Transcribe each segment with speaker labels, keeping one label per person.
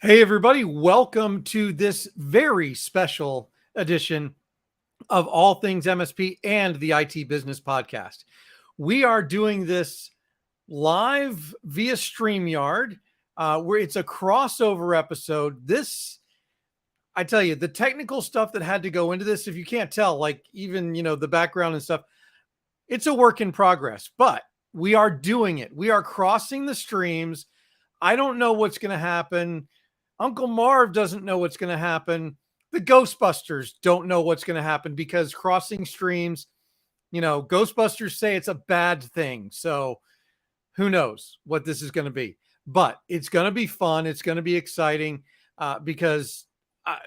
Speaker 1: Hey, everybody. Welcome to this very special edition of All Things MSP and the IT Business Podcast. We are doing this live via StreamYard, where it's a crossover episode. I tell you, the technical stuff that had to go into this, if you can't tell, like even, the background and stuff, it's a work in progress, but we are doing it. We are crossing the streams. I don't know what's going to happen. Uncle Marv doesn't know what's going to happen. The Ghostbusters don't know what's going to happen because crossing streams, Ghostbusters say it's a bad thing. So who knows what this is going to be, but it's going to be fun. It's going to be exciting because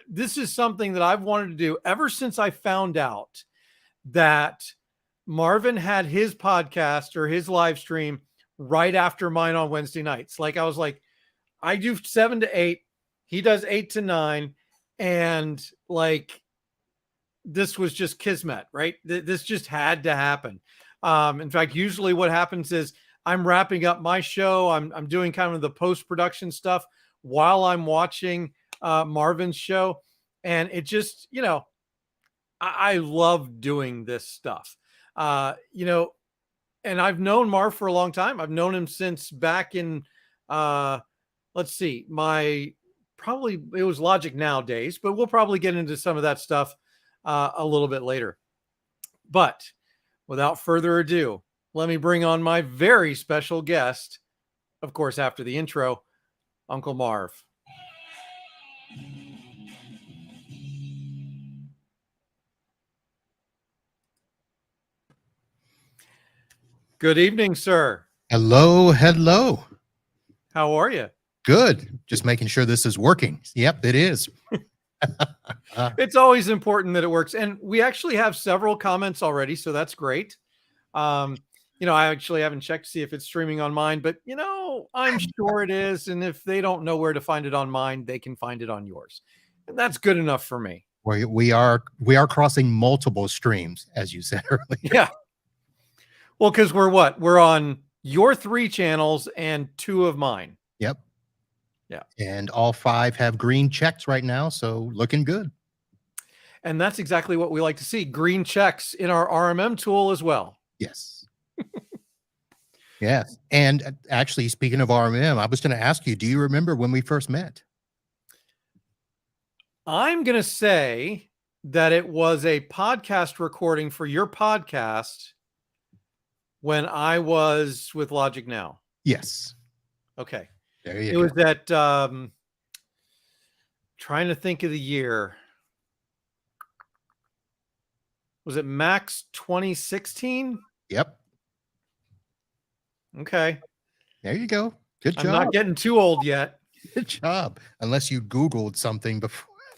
Speaker 1: this is something that I've wanted to do ever since I found out that Marvin had his podcast or his live stream right after mine on Wednesday nights. Like I was like, I do 7 to 8. He does 8 to 9. And like, this was just kismet, right? This just had to happen. In fact, usually what happens is I'm wrapping up my show. I'm doing kind of the post-production stuff while I'm watching Marvin's show. And it just, I love doing this stuff. And I've known Marv for a long time. I've known him since back in, let's see, it was Logic Now days, but we'll probably get into some of that stuff a little bit later. But without further ado, let me bring on my very special guest, of course, after the intro, Uncle Marv. Good evening, sir.
Speaker 2: Hello.
Speaker 1: How are you?
Speaker 2: Good. Just making sure this is working. Yep, it is.
Speaker 1: It's always important that it works. And we actually have several comments already, so that's great. I actually haven't checked to see if it's streaming on mine, but I'm sure it is. And if they don't know where to find it on mine, they can find it on yours. And that's good enough for me.
Speaker 2: We are crossing multiple streams, as you said earlier.
Speaker 1: Yeah. Well, because we're on your 3 channels and 2 of mine.
Speaker 2: Yep.
Speaker 1: Yeah.
Speaker 2: And all 5 have green checks right now, so looking good.
Speaker 1: And that's exactly what we like to see. Green checks in our RMM tool as well.
Speaker 2: Yes. Yes. And actually, speaking of RMM, I was going to ask you, do you remember when we first met?
Speaker 1: I'm going to say that it was a podcast recording for your podcast when I was with Logic Now.
Speaker 2: Yes.
Speaker 1: Okay.
Speaker 2: There you
Speaker 1: go. It was that, trying to think of the year. Was it Max 2016?
Speaker 2: Yep.
Speaker 1: Okay.
Speaker 2: There you go. Good job.
Speaker 1: I'm not getting too old yet.
Speaker 2: Good job. Unless you Googled something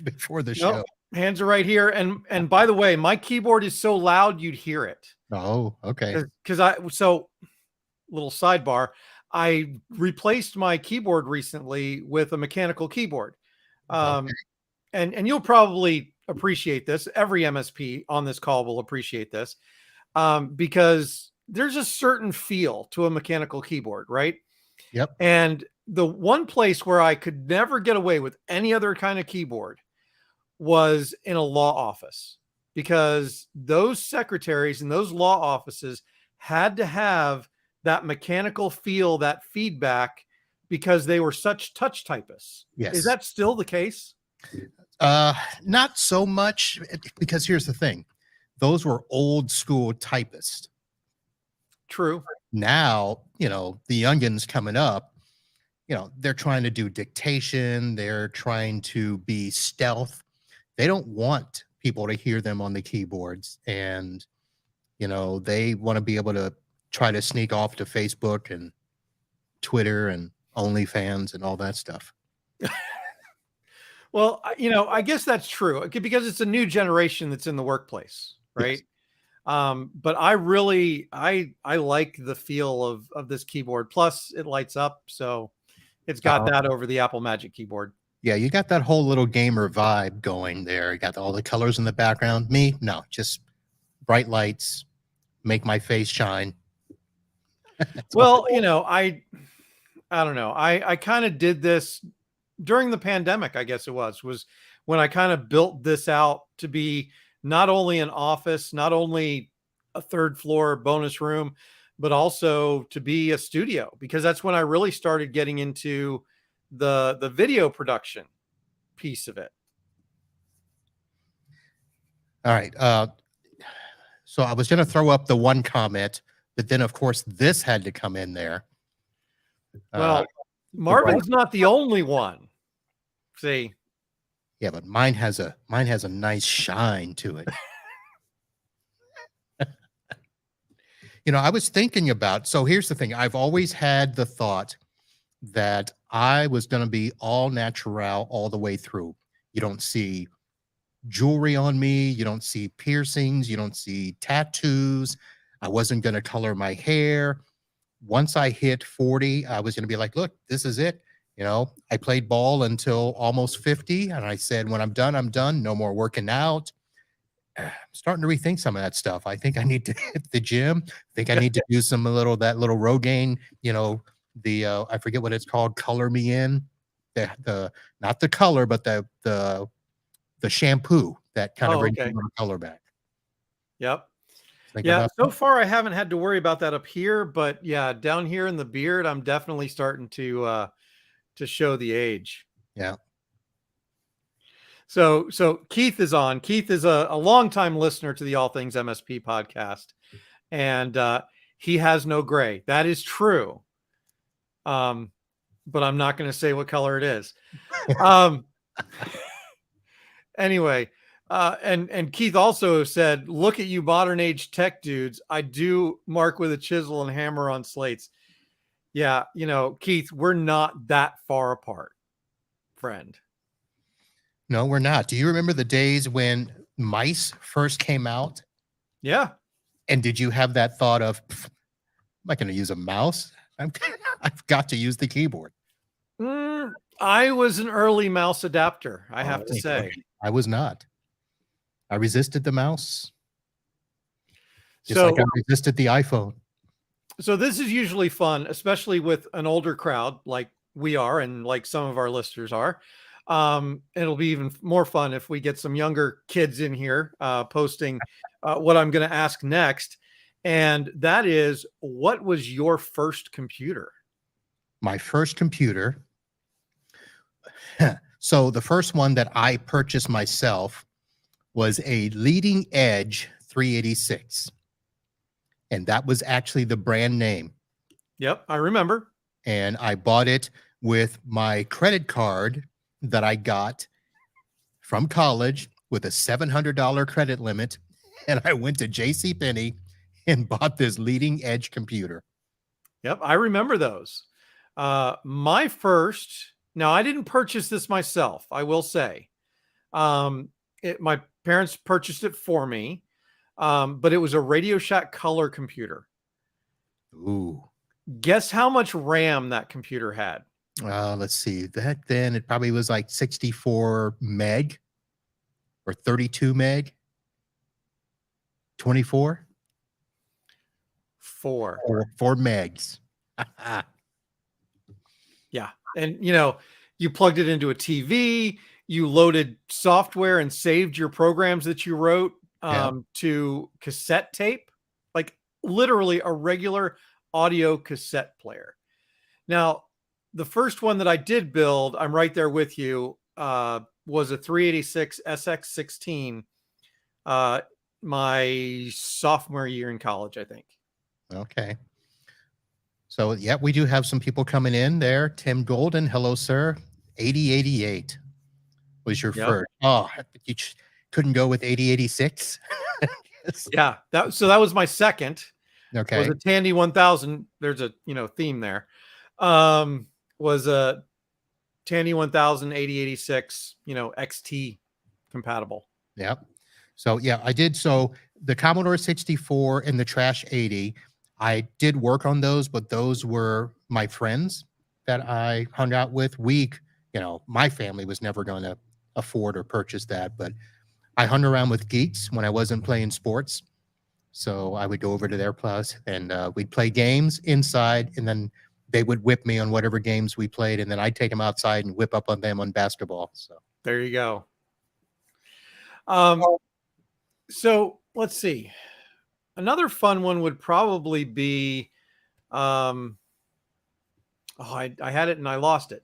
Speaker 2: before the show.
Speaker 1: Nope. Hands are right here. And by the way, my keyboard is so loud you'd hear it.
Speaker 2: Oh, okay.
Speaker 1: So little sidebar, I replaced my keyboard recently with a mechanical keyboard. Okay. And you'll probably appreciate this. Every MSP on this call will appreciate this because there's a certain feel to a mechanical keyboard, right?
Speaker 2: Yep.
Speaker 1: And the one place where I could never get away with any other kind of keyboard was in a law office, because those secretaries and those law offices had to have that mechanical feel, that feedback, because they were such touch typists.
Speaker 2: Yes.
Speaker 1: Is that still the case?
Speaker 2: Not so much, because here's the thing. Those were old school typists.
Speaker 1: True.
Speaker 2: Now, the youngins coming up, they're trying to do dictation. They're trying to be stealth. They don't want people to hear them on the keyboards. And, they want to be able to try to sneak off to Facebook and Twitter and OnlyFans and all that stuff.
Speaker 1: Well, I guess that's true because it's a new generation that's in the workplace, right? Yes. But I really, I like the feel of this keyboard. Plus it lights up. So it's got that over the Apple Magic Keyboard.
Speaker 2: Yeah. You got that whole little gamer vibe going there. You got all the colors in the background. Me, no, just bright lights, make my face shine.
Speaker 1: Well, I don't know. I kind of did this during the pandemic, I guess it was when I kind of built this out to be not only an office, not only a third floor bonus room, but also to be a studio, because that's when I really started getting into the video production piece of it.
Speaker 2: All right. So I was going to throw up the one comment, but then of course this had to come in there.
Speaker 1: Well, Marvin's not the only one. See,
Speaker 2: yeah, but mine has a nice shine to it. You know, I was thinking about, so here's the thing. I've always had the thought that I was going to be all natural all the way through. You don't see jewelry on me. You don't see piercings. You don't see tattoos. I wasn't going to color my hair. Once I hit 40, I was going to be like, look, this is it. You know, I played ball until almost 50. And I said, when I'm done, I'm done. No more working out. I'm starting to rethink some of that stuff. I think I need to hit the gym. I think I need to do some that little Rogaine, you know, I forget what it's called, Color Me In. The not the color, but the shampoo that kind of brings a little color back.
Speaker 1: Yep. Yeah, so far I haven't had to worry about that up here, but yeah, down here in the beard, I'm definitely starting to show the age.
Speaker 2: Yeah.
Speaker 1: So Keith is on. Keith is a longtime listener to the All Things MSP podcast, and he has no gray. That is true. But I'm not going to say what color it is. Anyway, and Keith also said, "Look at you, modern age tech dudes. I do mark with a chisel and hammer on slates." Yeah, you know, Keith, we're not that far apart, friend.
Speaker 2: No, we're not. Do you remember the days when mice first came out?
Speaker 1: Yeah.
Speaker 2: And did you have that thought of, I'm not going to use a mouse. I've got to use the keyboard.
Speaker 1: I was an early mouse adapter, I have to say.
Speaker 2: I was not. I resisted the mouse. Just like I resisted the iPhone.
Speaker 1: So this is usually fun, especially with an older crowd like we are and like some of our listeners are. It'll be even more fun if we get some younger kids in here posting what I'm going to ask next. And that is, what was your first computer?
Speaker 2: My first computer. So the first one that I purchased myself was a leading edge 386. And that was actually the brand name.
Speaker 1: Yep, I remember.
Speaker 2: And I bought it with my credit card that I got from college with a $700 credit limit. And I went to JCPenney and bought this leading edge computer.
Speaker 1: Yep, I remember those. My first, now I didn't purchase this myself, I will say. My parents purchased it for me, but it was a Radio Shack color computer.
Speaker 2: Ooh.
Speaker 1: Guess how much RAM that computer had?
Speaker 2: Let's see. Back then, it probably was like 64 meg or 32 meg. 24?
Speaker 1: 4
Speaker 2: megs.
Speaker 1: Yeah. And, you know, you plugged it into a TV, you loaded software and saved your programs that you wrote to cassette tape, like literally a regular audio cassette player. Now, the first one that I did build, I'm right there with you, was a 386 SX16, my sophomore year in college, I think.
Speaker 2: Okay. So, yeah, we do have some people coming in there. Tim Golden, hello, sir. 8088 was your first. Oh, you couldn't go with 8086?
Speaker 1: Yeah, that was my second.
Speaker 2: Okay.
Speaker 1: Was a Tandy 1000. There's a, theme there. Was a Tandy 1000 8086, XT compatible.
Speaker 2: Yep. So, yeah, I did. So the Commodore 64 and the Trash 80, I did work on those, but those were my friends that I hung out with. My family was never going to afford or purchase that, but I hung around with geeks when I wasn't playing sports. So I would go over to their place and we'd play games inside. And then they would whip me on whatever games we played, and then I'd take them outside and whip up on them on basketball. So
Speaker 1: There you go. So let's see. Another fun one would probably be, I had it and I lost it.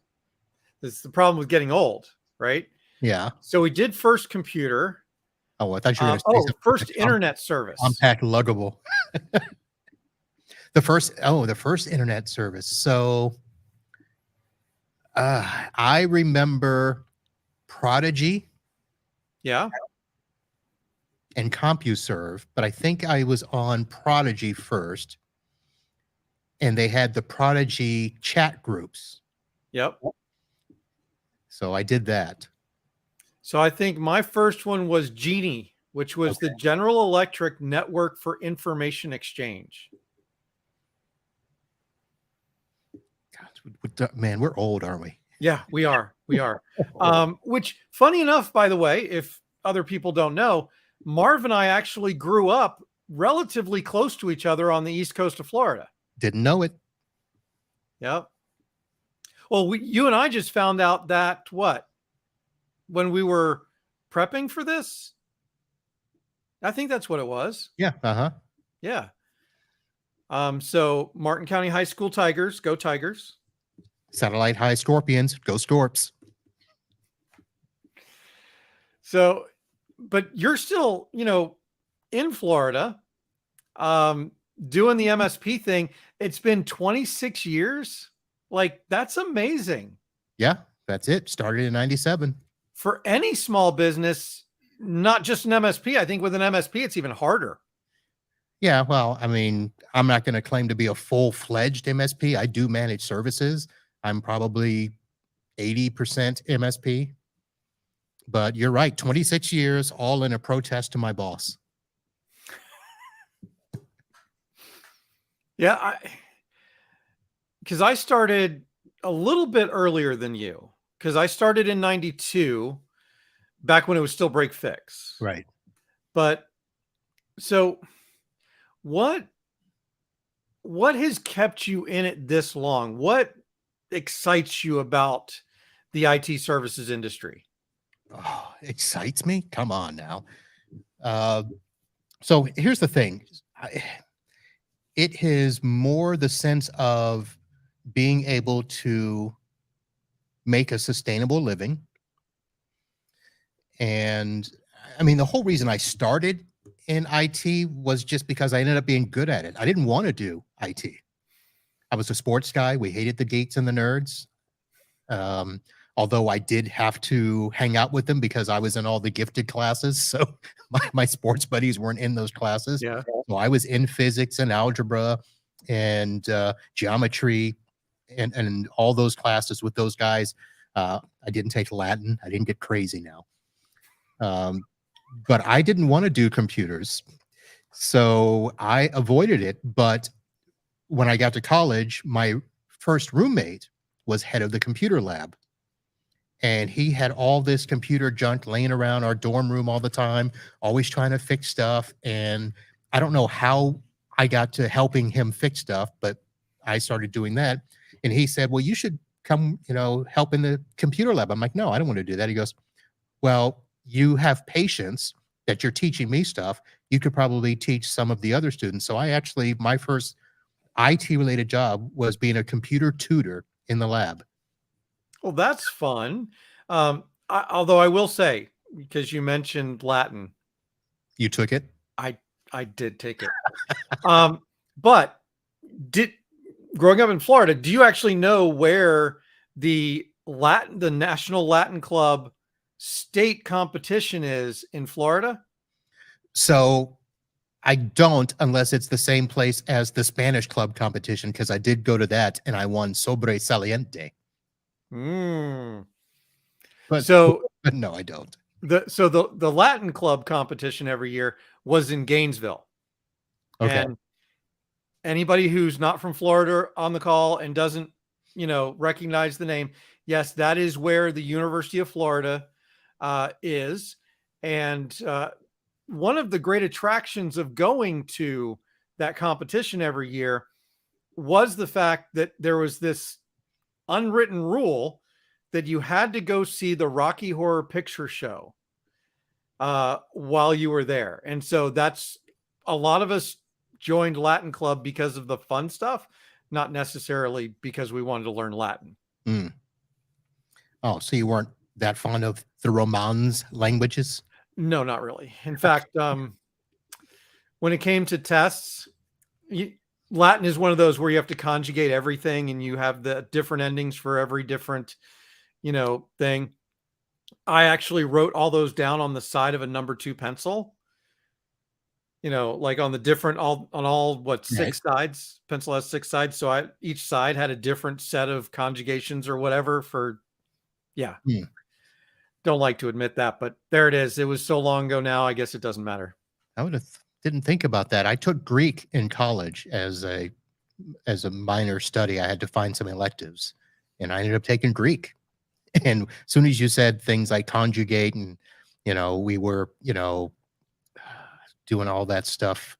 Speaker 1: This is the problem with getting old, right?
Speaker 2: yeah.
Speaker 1: So we did first computer.
Speaker 2: Oh, I thought you were going to say something
Speaker 1: First
Speaker 2: like
Speaker 1: internet service.
Speaker 2: compact luggable. the first internet service. So I remember Prodigy
Speaker 1: Yeah.
Speaker 2: and CompuServe, but I think I was on Prodigy first, and they had the Prodigy chat groups.
Speaker 1: Yep.
Speaker 2: So I did that.
Speaker 1: So I think my first one was Genie, which was the General Electric Network for Information Exchange.
Speaker 2: God, man, we're old, aren't we?
Speaker 1: Yeah, we are. We are. Which, funny enough, by the way, if other people don't know, Marv and I actually grew up relatively close to each other on the East Coast of Florida.
Speaker 2: Didn't know it.
Speaker 1: Yep. Well, you and I just found out that when we were prepping for this, I think that's what it was.
Speaker 2: Yeah.
Speaker 1: Yeah. So Martin County High School Tigers, go Tigers.
Speaker 2: Satellite High Scorpions, go Scorps.
Speaker 1: So, but you're still, in Florida, doing the MSP thing. It's been 26 years. Like, that's amazing.
Speaker 2: Yeah, that's it. Started in 97.
Speaker 1: For any small business, not just an MSP. I think with an MSP, it's even harder.
Speaker 2: Yeah, well, I mean, I'm not going to claim to be a full-fledged MSP. I do manage services. I'm probably 80% MSP. But you're right, 26 years, all in a protest to my boss.
Speaker 1: Yeah, because I started a little bit earlier than you, because I started in 92, back when it was still break fix.
Speaker 2: Right.
Speaker 1: But so what has kept you in it this long? What excites you about the IT services industry?
Speaker 2: Oh, excites me? Come on now. So here's the thing. It is more the sense of being able to make a sustainable living. And I mean, the whole reason I started in IT was just because I ended up being good at it. I didn't want to do IT. I was a sports guy. We hated the geeks and the nerds. Although I did have to hang out with them because I was in all the gifted classes. So my sports buddies weren't in those classes.
Speaker 1: Yeah.
Speaker 2: So I was in physics and algebra and geometry and all those classes with those guys. I didn't take Latin. I didn't get crazy now. But I didn't want to do computers. So I avoided it. But when I got to college, my first roommate was head of the computer lab. And he had all this computer junk laying around our dorm room all the time, always trying to fix stuff. And I don't know how I got to helping him fix stuff, but I started doing that. And he said, well, you should come, help in the computer lab. I'm like, no, I don't want to do that. He goes, well, you have patience that you're teaching me stuff. You could probably teach some of the other students. So my first IT related job was being a computer tutor in the lab.
Speaker 1: Well, that's fun. Although I will say, because you mentioned Latin,
Speaker 2: you took it.
Speaker 1: I did take it. But growing up in Florida, do you actually know where the National Latin Club state competition is in Florida?
Speaker 2: So I don't, unless it's the same place as the Spanish club competition, because I did go to that and I won sobresaliente. But no, I don't.
Speaker 1: The Latin club competition every year was in Gainesville.
Speaker 2: Okay.
Speaker 1: And anybody who's not from Florida on the call and doesn't, recognize the name, yes, that is where the University of Florida is. And one of the great attractions of going to that competition every year was the fact that there was this unwritten rule that you had to go see the Rocky Horror Picture Show while you were there. And so that's a lot of us joined Latin Club because of the fun stuff, not necessarily because we wanted to learn Latin.
Speaker 2: Mm. Oh, so you weren't that fond of the Romance languages?
Speaker 1: No, not really. In fact, when it came to tests, Latin is one of those where you have to conjugate everything and you have the different endings for every different, thing. I actually wrote all those down on the side of a number 2 pencil. Like on the different on all what
Speaker 2: Right.
Speaker 1: 6 sides. Pencil has 6 sides, so each side had a different set of conjugations or whatever for yeah.
Speaker 2: Mm.
Speaker 1: Don't like to admit that, but there it is. It was so long ago now, I guess it doesn't matter.
Speaker 2: I would have didn't think about that. I took Greek in college as a minor study. I had to find some electives, and I ended up taking Greek. And as soon as you said things like conjugate and, we were, doing all that stuff,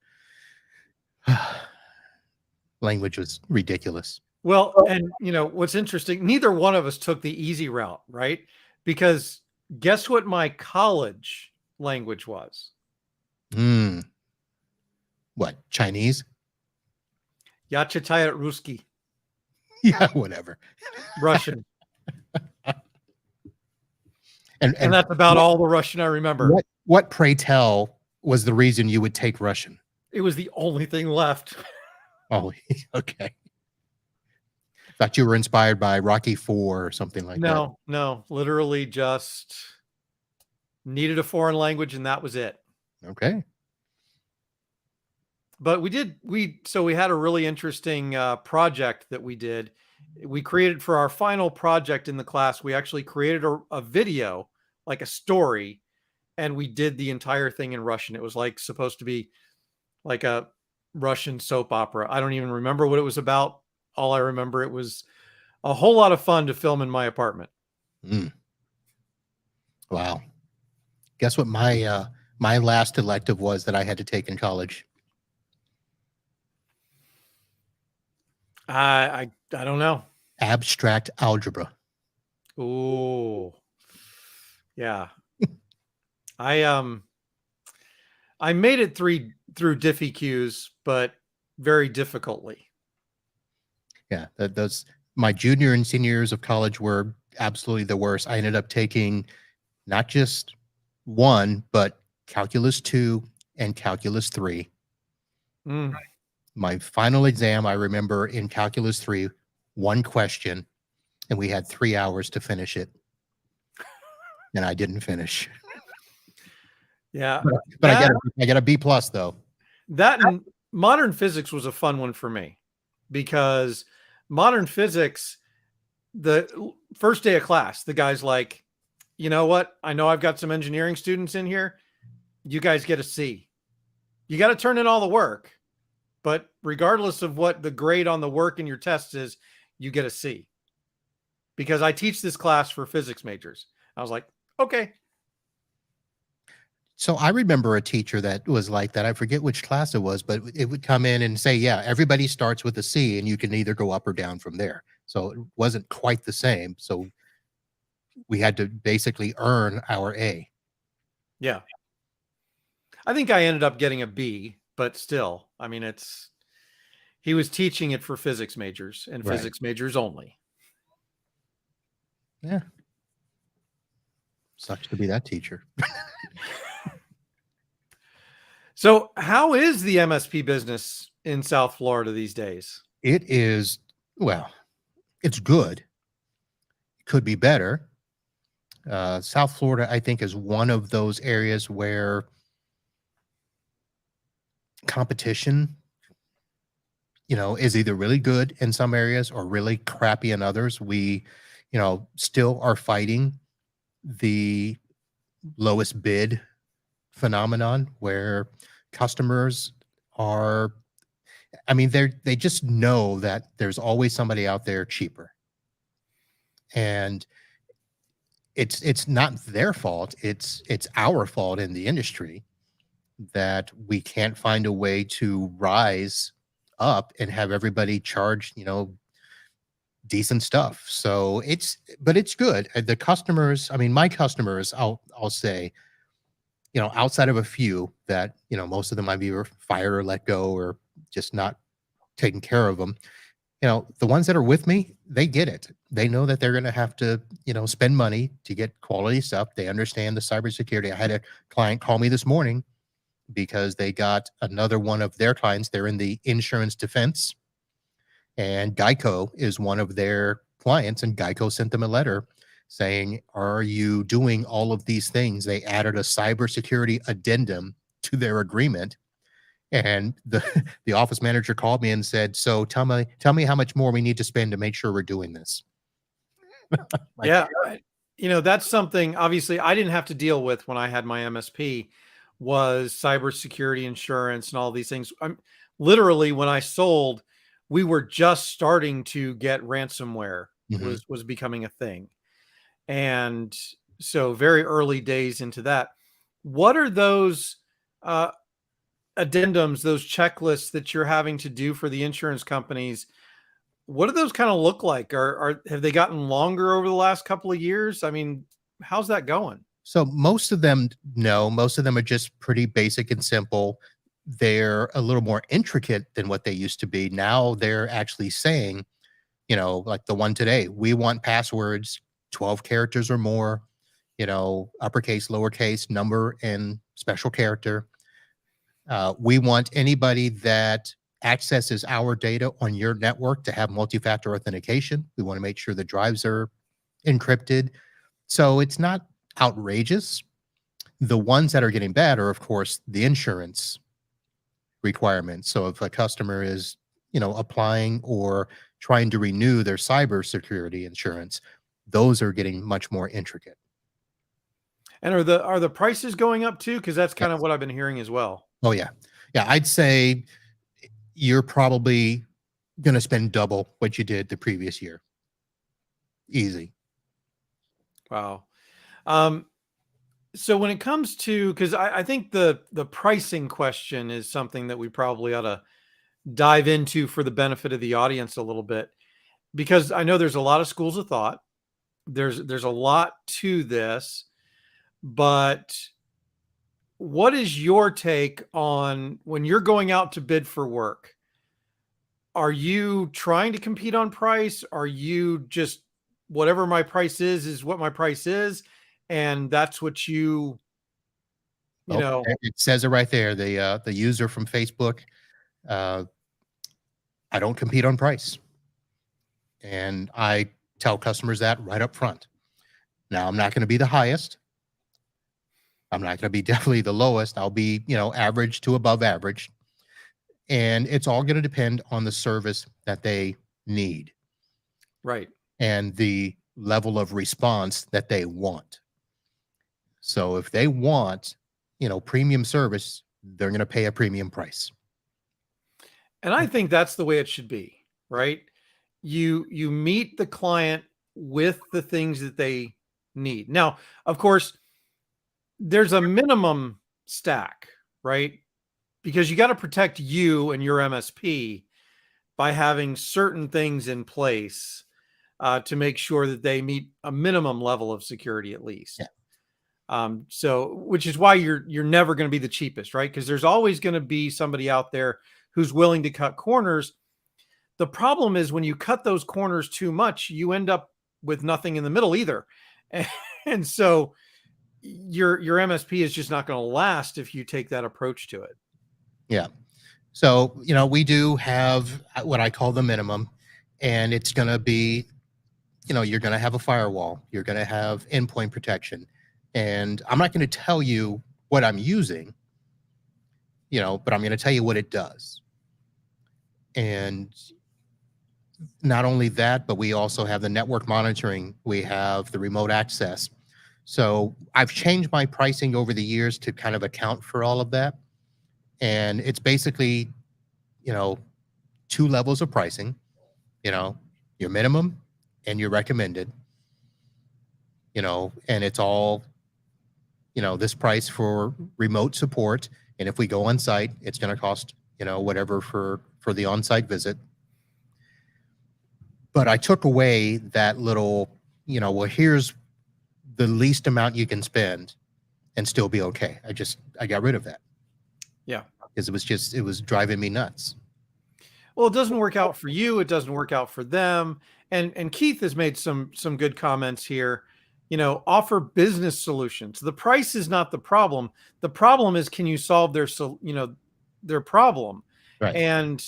Speaker 2: language was ridiculous.
Speaker 1: Well, and what's interesting, neither one of us took the easy route, right? Because guess what my college language was?
Speaker 2: Mm. What, Chinese?
Speaker 1: Я читаю русский,
Speaker 2: Yeah, whatever.
Speaker 1: Russian.
Speaker 2: And
Speaker 1: And that's about all the Russian I remember.
Speaker 2: what pray tell was the reason you would take Russian?
Speaker 1: It was the only thing left.
Speaker 2: Oh, okay. Thought you were inspired by Rocky 4 or something like that.
Speaker 1: No, literally just needed a foreign language and that was it.
Speaker 2: Okay.
Speaker 1: But we had a really interesting project that we did. We created for our final project in the class, we actually created a video, like a story, and we did the entire thing in Russian. It was like supposed to be like a Russian soap opera. I don't even remember what it was about. All I remember, it was a whole lot of fun to film in my apartment.
Speaker 2: Mm. Wow. Guess what my last elective was that I had to take in college?
Speaker 1: I don't know.
Speaker 2: Abstract algebra.
Speaker 1: Oh, yeah. I made it through DiffyQs, but very difficultly.
Speaker 2: Yeah, those my junior and senior years of college were absolutely the worst. I ended up taking not just one, but calculus 2 and calculus 3.
Speaker 1: Mm.
Speaker 2: My final exam, I remember in calculus 3, one question, and we had 3 hours to finish it. And I didn't finish.
Speaker 1: Yeah.
Speaker 2: But I got a B plus though.
Speaker 1: That and modern physics was a fun one for me because modern physics, the first day of class, the guy's like, you know what? I know I've got some engineering students in here. You guys get a C. You got to turn in all the work. But regardless of what the grade on the work in your test is, you get a C. Because I teach this class for physics majors. I was like, okay.
Speaker 2: So I remember a teacher that was like that. I forget which class it was, but it would come in and say, yeah, everybody starts with a C and you can either go up or down from there. So it wasn't quite the same. So we had to basically earn our A.
Speaker 1: Yeah. I think I ended up getting a B, but still, I mean, he was teaching it for physics majors and
Speaker 2: Right.
Speaker 1: physics majors only.
Speaker 2: Yeah. Sucks to be that teacher.
Speaker 1: So how is the MSP business in South Florida these days?
Speaker 2: It is, well, it's good. Could be better. South Florida, I think, is one of those areas where competition, is either really good in some areas or really crappy in others. We, still are fighting the lowest bid phenomenon where customers are, they just know that there's always somebody out there cheaper. And it's not their fault. It's our fault in the industry that we can't find a way to rise up and have everybody charge, decent stuff. So but it's good. The customers, I mean, my customers, I'll say, outside of a few that, most of them might be fired or let go or just not taking care of them, the ones that are with me, they get it. They know that they're going to have to, spend money to get quality stuff. They understand the cybersecurity. I had a client call me this morning because they got another one of their clients. They're in the insurance defense, and Geico is one of their clients. And Geico sent them a letter saying, "Are you doing all of these things?" They added a cybersecurity addendum to their agreement. And the office manager called me and said, "So tell me how much more we need to spend to make sure we're doing this." Like,
Speaker 1: Yeah. That's something obviously I didn't have to deal with when I had my MSP was cybersecurity insurance and all these things. I'm literally when I sold, we were just starting to get ransomware
Speaker 2: mhm.
Speaker 1: was becoming a thing. And so very early days into that. What are those uh addendums, those checklists that you're having to do for the insurance companies? What do those kind of look like? Are have they gotten longer over the last couple of years? I mean, how's that going?
Speaker 2: So most of them, no, most of them are just pretty basic and simple. They're a little more intricate than what they used to be. Now they're actually saying, like the one today, we want passwords 12 characters or more, uppercase, lowercase, number, and special character. We want anybody that accesses our data on your network to have multi-factor authentication. We want to make sure the drives are encrypted. So it's not outrageous. The ones that are getting bad are, of course, the insurance requirements. So if a customer is, applying or trying to renew their cybersecurity insurance, those are getting much more intricate.
Speaker 1: And are the prices going up too? Because that's kind of
Speaker 2: Yes.
Speaker 1: what I've been hearing as well.
Speaker 2: Oh yeah. Yeah. I'd say you're probably going to spend double what you did the previous year. Easy.
Speaker 1: Wow. Um, so when it comes to, because I think the pricing question is something that we probably ought to dive into for the benefit of the audience a little bit, because I know there's a lot of schools of thought. There's a lot to this, but what is your take on when you're going out to bid for work? Are you trying to compete on price? Are you just whatever my price is what my price is, and that's what you
Speaker 2: Oh,
Speaker 1: know,
Speaker 2: it says it right there. The user from Facebook, uh, I don't compete on price. And I tell customers that right up front. Now, I'm not going to be the highest. I'm not going to be definitely the lowest. I'll be, average to above average. And it's all going to depend on the service that they need
Speaker 1: right?
Speaker 2: and the level of response that they want. So if they want, premium service, they're going to pay a premium price.
Speaker 1: And I think that's the way it should be, right? You meet the client with the things that they need. Now, of course, there's a minimum stack, right? Because you got to protect you and your MSP by having certain things in place to make sure that they meet a minimum level of security at
Speaker 2: Yeah.
Speaker 1: least. So, which is why you're never going to be the cheapest, right? Because there's always going to be somebody out there who's willing to cut corners. The problem is when you cut those corners too much, you end up with nothing in the middle either, and so your MSP is just not going to last if you take that approach to it.
Speaker 2: Yeah. So, we do have what I call the minimum, and it's going to be, you're going to have a firewall, you're going to have endpoint protection. And I'm not going to tell you what I'm using, but I'm going to tell you what it does. And not only that, but we also have the network monitoring, we have the remote access. So I've changed my pricing over the years to kind of account for all of that. And it's basically, you know, two levels of pricing, you know, your minimum and your recommended, and it's all, this price for remote support. And if we go on site, it's going to cost, whatever for for the on-site visit. But I took away that little, well, here's the least amount you can spend and still be okay. I got rid of that.
Speaker 1: Yeah.
Speaker 2: Because it was driving me nuts.
Speaker 1: Well, it doesn't work out for you. It doesn't work out for them. And Keith has made some good comments here. Offer business solutions. The price is not the problem. The problem is, can you solve their problem?
Speaker 2: Right.
Speaker 1: And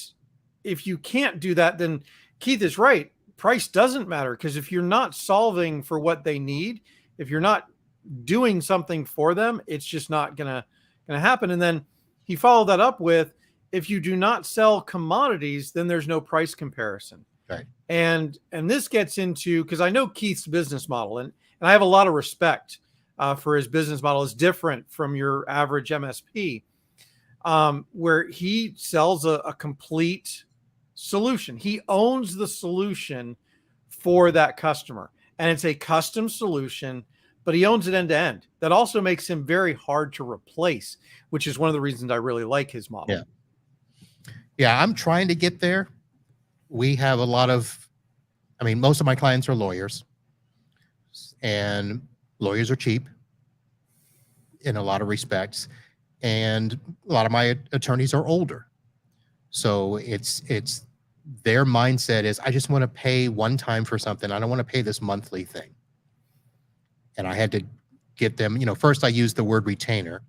Speaker 1: if you can't do that, then Keith is right. Price doesn't matter, because if you're not solving for what they need, if you're not doing something for them, it's just not gonna happen. And then he followed that up with, if you do not sell commodities, then there's no price comparison.
Speaker 2: Right.
Speaker 1: And this gets into, because I know Keith's business model, and I have a lot of respect for his business model. Is different from your average MSP, where he sells a complete solution. He owns the solution for that customer, and it's a custom solution, but he owns it end to end. That also makes him very hard to replace, which is one of the reasons I really like his model.
Speaker 2: Yeah, I'm trying to get there. We have most of my clients are lawyers, and lawyers are cheap in a lot of respects. And a lot of my attorneys are older. So it's their mindset is, I just want to pay one time for something. I don't want to pay this monthly thing. And I had to get them, first I used the word retainer,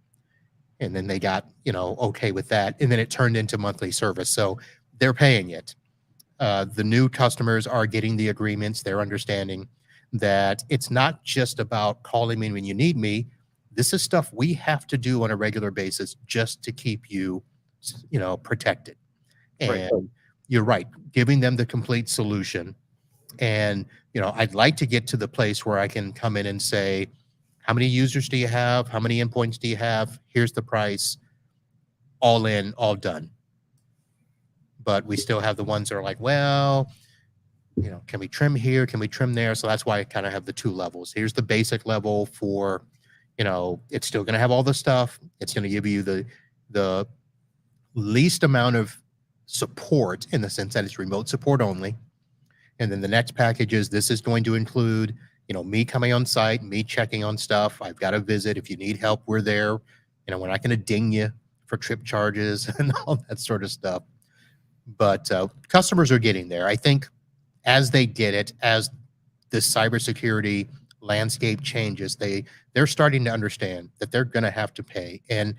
Speaker 2: and then they got, okay with that. And then it turned into monthly service. So they're paying it. The new customers are getting the agreements. They're understanding that it's not just about calling me when you need me. This is stuff we have to do on a regular basis just to keep you, protected. And
Speaker 1: Right.
Speaker 2: You're right, giving them the complete solution. And, I'd like to get to the place where I can come in and say, how many users do you have? How many endpoints do you have? Here's the price, all in, all done. But we still have the ones that are like, well, can we trim here? Can we trim there? So that's why I kind of have the two levels. Here's the basic level for, it's still going to have all the stuff. It's going to give you the least amount of support, in the sense that it's remote support only. And then the next package is, this is going to include, me coming on site, me checking on stuff. I've got a visit. If you need help, we're there. We're not going to ding you for trip charges and all that sort of stuff. But customers are getting there. I think as they get it, as the cybersecurity landscape changes, they're starting to understand that they're going to have to pay. And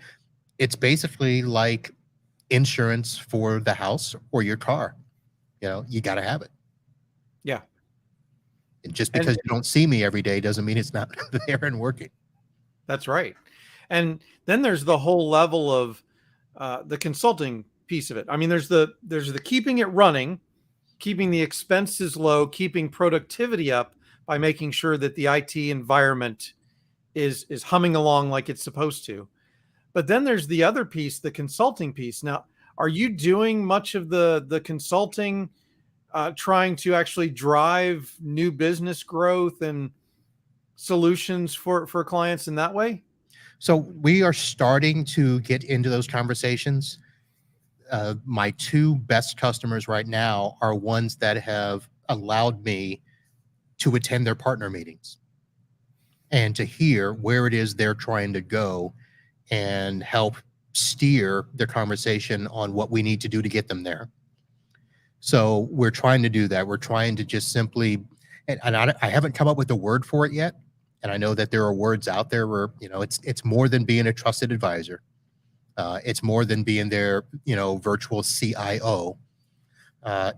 Speaker 2: it's basically like insurance for the house or your car. You got to have it.
Speaker 1: Yeah.
Speaker 2: And just because you don't see me every day doesn't mean it's not there and working.
Speaker 1: That's right. And then there's the whole level of the consulting piece of it. I mean, there's the keeping it running, keeping the expenses low, keeping productivity up by making sure that the IT environment is humming along like it's supposed to. But then there's the other piece, the consulting piece. Now, are you doing much of the consulting, trying to actually drive new business growth and solutions for clients in that way?
Speaker 2: So we are starting to get into those conversations. My two best customers right now are ones that have allowed me to attend their partner meetings and to hear where it is they're trying to go and help steer their conversation on what we need to do to get them there. So we're trying to do that. We're trying to just simply, and I haven't come up with a word for it yet. And I know that there are words out there where, it's more than being a trusted advisor. It's more than being their, virtual CIO.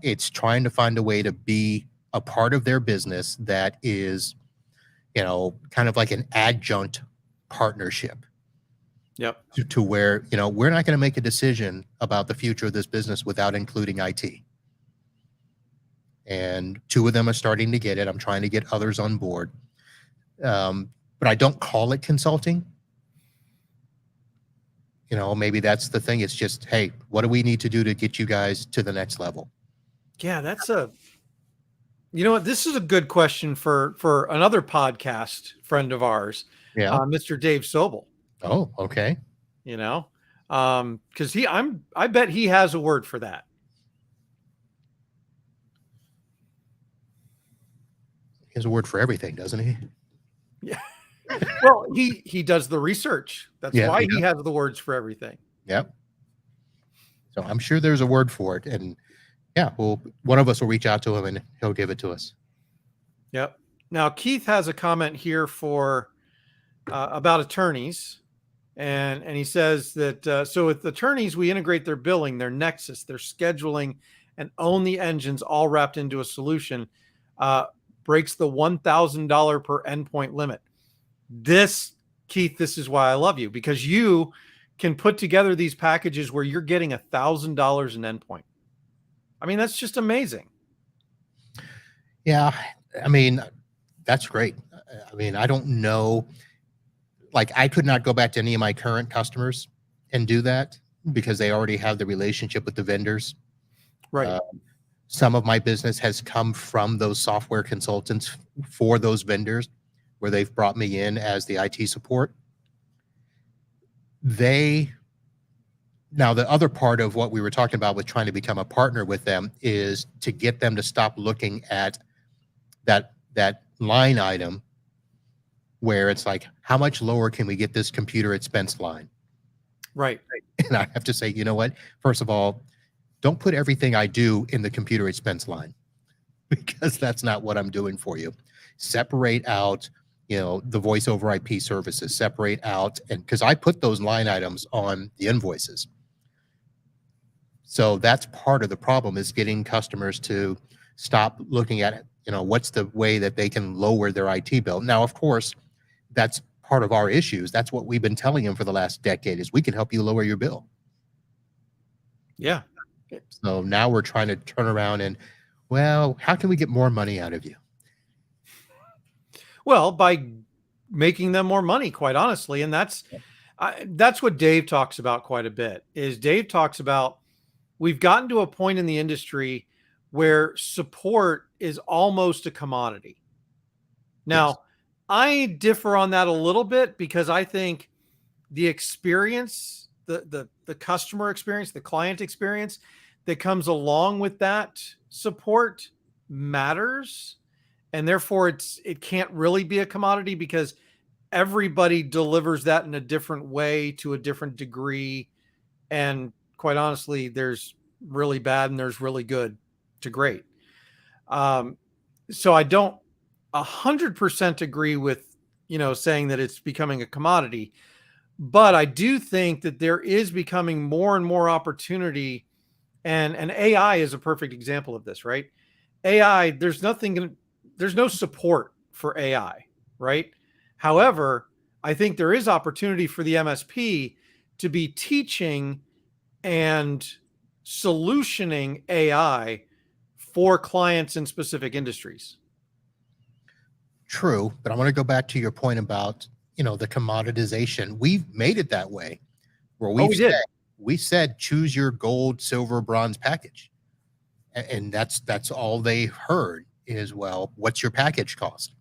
Speaker 2: It's trying to find a way to be a part of their business that is, kind of like an adjunct partnership.
Speaker 1: Yep.
Speaker 2: To where, we're not going to make a decision about the future of this business without including IT. And two of them are starting to get it. I'm trying to get others on board. But I don't call it consulting. Maybe that's the thing. It's just, hey, what do we need to do to get you guys to the next level?
Speaker 1: Yeah, this is a good question for another podcast friend of ours,
Speaker 2: Yeah.
Speaker 1: Mr. Dave Sobel.
Speaker 2: Oh, okay.
Speaker 1: Because I bet he has a word for that.
Speaker 2: has a word for everything, doesn't he?
Speaker 1: Yeah. Well, he does the research. That's
Speaker 2: Yeah,
Speaker 1: why
Speaker 2: he
Speaker 1: he
Speaker 2: does.
Speaker 1: has the words for everything.
Speaker 2: Yep. So I'm sure there's a word for it, and yeah, well, one of us will reach out to him and he'll give it to us.
Speaker 1: Yep. Now Keith has a comment here for about attorneys, and he says that so with attorneys we integrate their billing, their nexus, their scheduling, and own the engines all wrapped into a solution. Uh, breaks the $1,000 per endpoint limit. This, Keith, this is why I love you, because you can put together these packages where you're getting $1,000 an endpoint. I mean, that's just amazing.
Speaker 2: Yeah, I mean, that's great. I mean, I don't know, like I could not go back to any of my current customers and do that because they already have the relationship with the vendors.
Speaker 1: Right.
Speaker 2: Uh, some of my business has come from those software consultants for those vendors where they've brought me in as the IT support. They Now, the other part of what we were talking about with trying to become a partner with them is to get them to stop looking at that line item where it's like, how much lower can we get this computer expense line?
Speaker 1: Right.
Speaker 2: And I have to say, you know what? First of all, don't put everything I do in the computer expense line because that's not what I'm doing for you. Separate out, the voice over IP services, separate out, and because I put those line items on the invoices. So that's part of the problem is getting customers to stop looking at, what's the way that they can lower their IT bill. Now, of course, that's part of our issues. That's what we've been telling them for the last decade is we can help you lower your bill.
Speaker 1: Yeah.
Speaker 2: So now we're trying to turn around and, well, how can we get more money out of you?
Speaker 1: Well, by making them more money, quite honestly. And that's what Dave talks about quite a bit is Dave talks about we've gotten to a point in the industry where support is almost a commodity. Now,
Speaker 2: Yes.
Speaker 1: I differ on that a little bit because I think the experience, the customer experience, the client experience that comes along with that support matters. And therefore it can't really be a commodity because everybody delivers that in a different way to a different degree. And quite honestly, there's really bad and there's really good to great. So I don't 100% agree with, saying that it's becoming a commodity, but I do think that there is becoming more and more opportunity. And AI is a perfect example of this, right? AI, there's no support for AI, right? However, I think there is opportunity for the MSP to be teaching and solutioning AI for clients in specific industries.
Speaker 2: True, but I want to go back to your point about, the commoditization. We've made it that way where
Speaker 1: Oh, we did.
Speaker 2: we said choose your gold, silver, bronze package. And that's all they heard is, well, what's your package cost?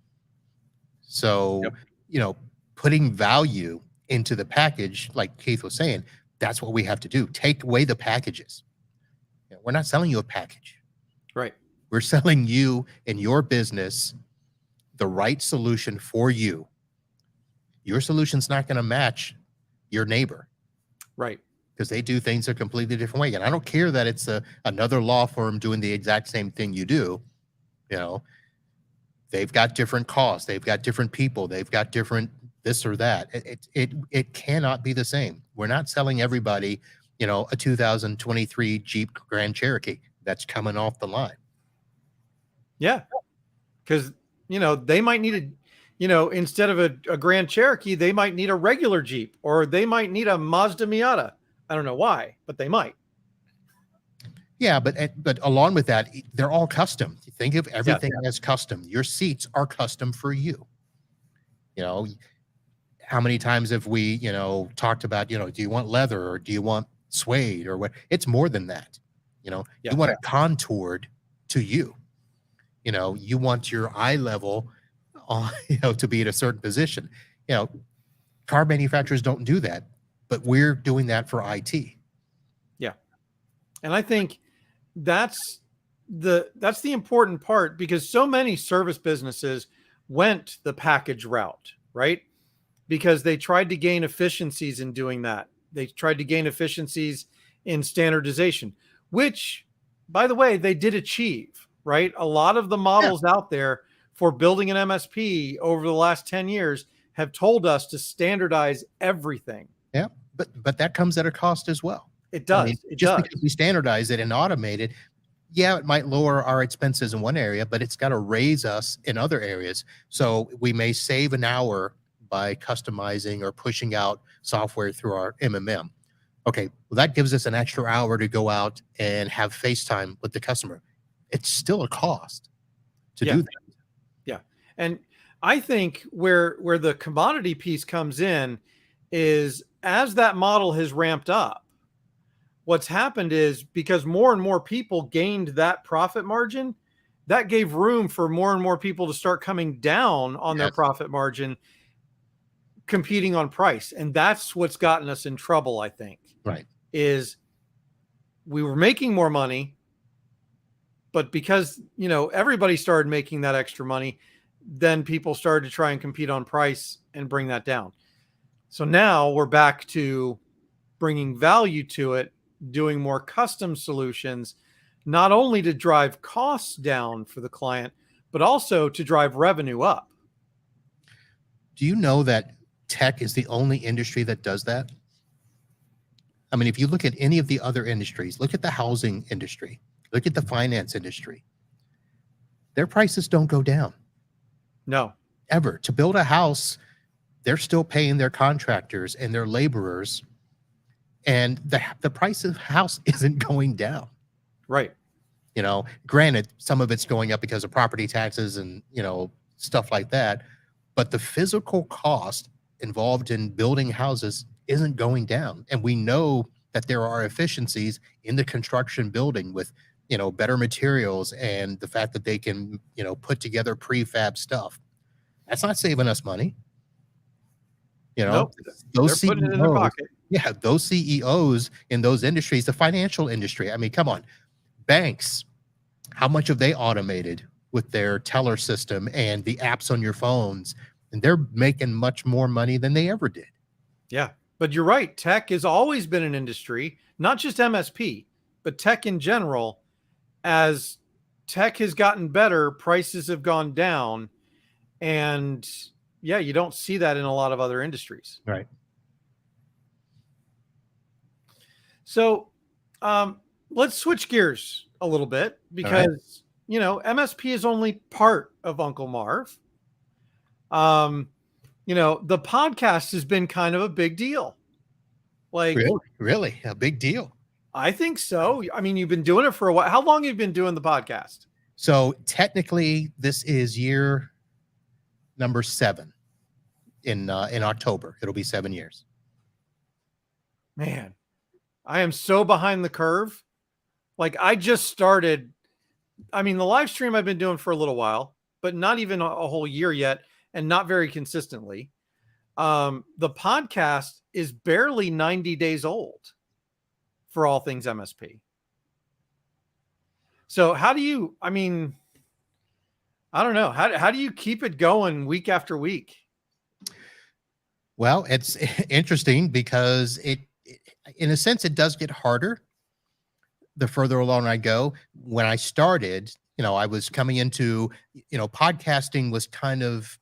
Speaker 2: So,
Speaker 1: Yep.
Speaker 2: Putting value into the package, like Keith was saying, that's what we have to do. Take away the packages. We're not selling you a package.
Speaker 1: Right.
Speaker 2: We're selling you and your business the right solution for you. Your solution's not going to match your neighbor.
Speaker 1: Right.
Speaker 2: Because they do things a completely different way. And I don't care that it's another law firm doing the exact same thing you do. They've got different costs. They've got different people. They've got different this or that. It cannot be the same. We're not selling everybody, a 2023 Jeep Grand Cherokee that's coming off the line.
Speaker 1: Yeah. Because, they might need instead of a Grand Cherokee, they might need a regular Jeep or they might need a Mazda Miata. I don't know why, but they might.
Speaker 2: Yeah, but along with that, they're all custom. Think of everything as custom. Your seats are custom for you. How many times have we, talked about, do you want leather or do you want suede or what? It's more than that. You want it contoured to you. You want your eye level on, to be at a certain position. Car manufacturers don't do that, but we're doing that for IT.
Speaker 1: Yeah. And I think that's the important part because so many service businesses went the package route, right? Because they tried to gain efficiencies in doing that. They tried to gain efficiencies in standardization, which, by the way, they did achieve, right? A lot of the
Speaker 2: Yeah.
Speaker 1: models out there for building an MSP over the last 10 years have told us to standardize everything.
Speaker 2: Yeah. But that comes at a cost as well.
Speaker 1: It
Speaker 2: I mean,
Speaker 1: does. It
Speaker 2: just
Speaker 1: does.
Speaker 2: because we standardize it and automate it, yeah, it might lower our expenses in one area, but it's got to raise us in other areas. So we may save an hour by customizing or pushing out software through our MMM. Okay, well, that gives us an extra hour to go out and have FaceTime with the customer. It's still a cost to
Speaker 1: Yeah.
Speaker 2: do that.
Speaker 1: Yeah. And I think where the commodity piece comes in is as that model has ramped up, what's happened is because more and more people gained that profit margin, that gave room for more and more people to start coming down on their
Speaker 2: Yes.
Speaker 1: profit margin, competing on price. And that's what's gotten us in trouble, I think,
Speaker 2: Right.
Speaker 1: is we were making more money, but because, everybody started making that extra money, then people started to try and compete on price and bring that down. So now we're back to bringing value to it, doing more custom solutions, not only to drive costs down for the client, but also to drive revenue up.
Speaker 2: Do you know that tech is the only industry that does that? I mean, if you look at any of the other industries, look at the housing industry, look at the finance industry, their prices don't go down
Speaker 1: No.
Speaker 2: ever. To build a house, they're still paying their contractors and their laborers, and the price of the house isn't going down.
Speaker 1: Right.
Speaker 2: Granted, some of it's going up because of property taxes and stuff like that, but the physical cost involved in building houses isn't going down. And we know that there are efficiencies in the construction building with better materials and the fact that they can put together prefab stuff. That's not saving us money.
Speaker 1: Nope. They're
Speaker 2: Those
Speaker 1: putting it in their
Speaker 2: CEOs,
Speaker 1: pocket.
Speaker 2: yeah, those CEOs in those industries, the financial industry, I mean, come on, banks, how much have they automated with their teller system and the apps on your phones? And they're making much more money than they ever did.
Speaker 1: Yeah. But you're right. Tech has always been an industry, not just MSP, but tech in general. As tech has gotten better, prices have gone down. And yeah, you don't see that in a lot of other industries.
Speaker 2: Right.
Speaker 1: So let's switch gears a little bit because, MSP is only part of Uncle Marv. The podcast has been kind of a big deal. Like,
Speaker 2: Really a big deal.
Speaker 1: I think so. I mean, you've been doing it for a while. How long have you been doing the podcast?
Speaker 2: So technically, this is year number 7 in October. It'll be 7 years.
Speaker 1: Man, I am so behind the curve. Like, I just started. I mean, the live stream I've been doing for a little while, but not even a whole year yet, and not very consistently. The podcast is barely 90 days old for all things MSP. So how do you, I mean, I don't know. How do you keep it going week after week?
Speaker 2: Well, it's interesting because in a sense, it does get harder the further along I go. When I started, I was coming into, podcasting was kind of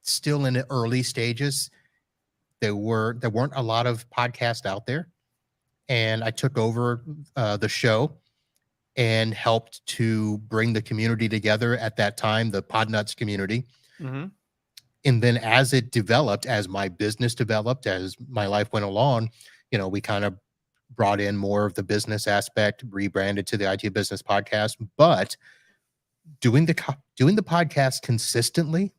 Speaker 2: still in the early stages. There weren't a lot of podcasts out there, and I took over the show and helped to bring the community together at that time, the Podnuts community.
Speaker 1: Mm-hmm.
Speaker 2: And then as it developed, as my business developed, as my life went along, we kind of brought in more of the business aspect, rebranded to the IT Business Podcast. But doing the podcast consistently,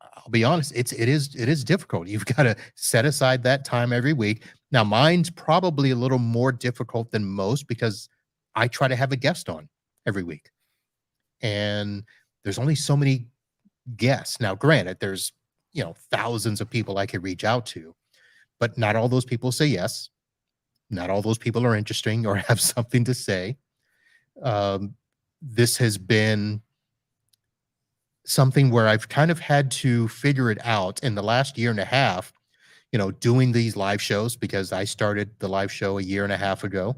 Speaker 2: I'll be honest, it is difficult. You've got to set aside that time every week. Now, mine's probably a little more difficult than most because I try to have a guest on every week, and there's only so many guests. Now, granted, there's thousands of people I could reach out to, but not all those people say yes. Not all those people are interesting or have something to say. This has been something where I've kind of had to figure it out in the last year and a half, doing these live shows because I started the live show a year and a half ago.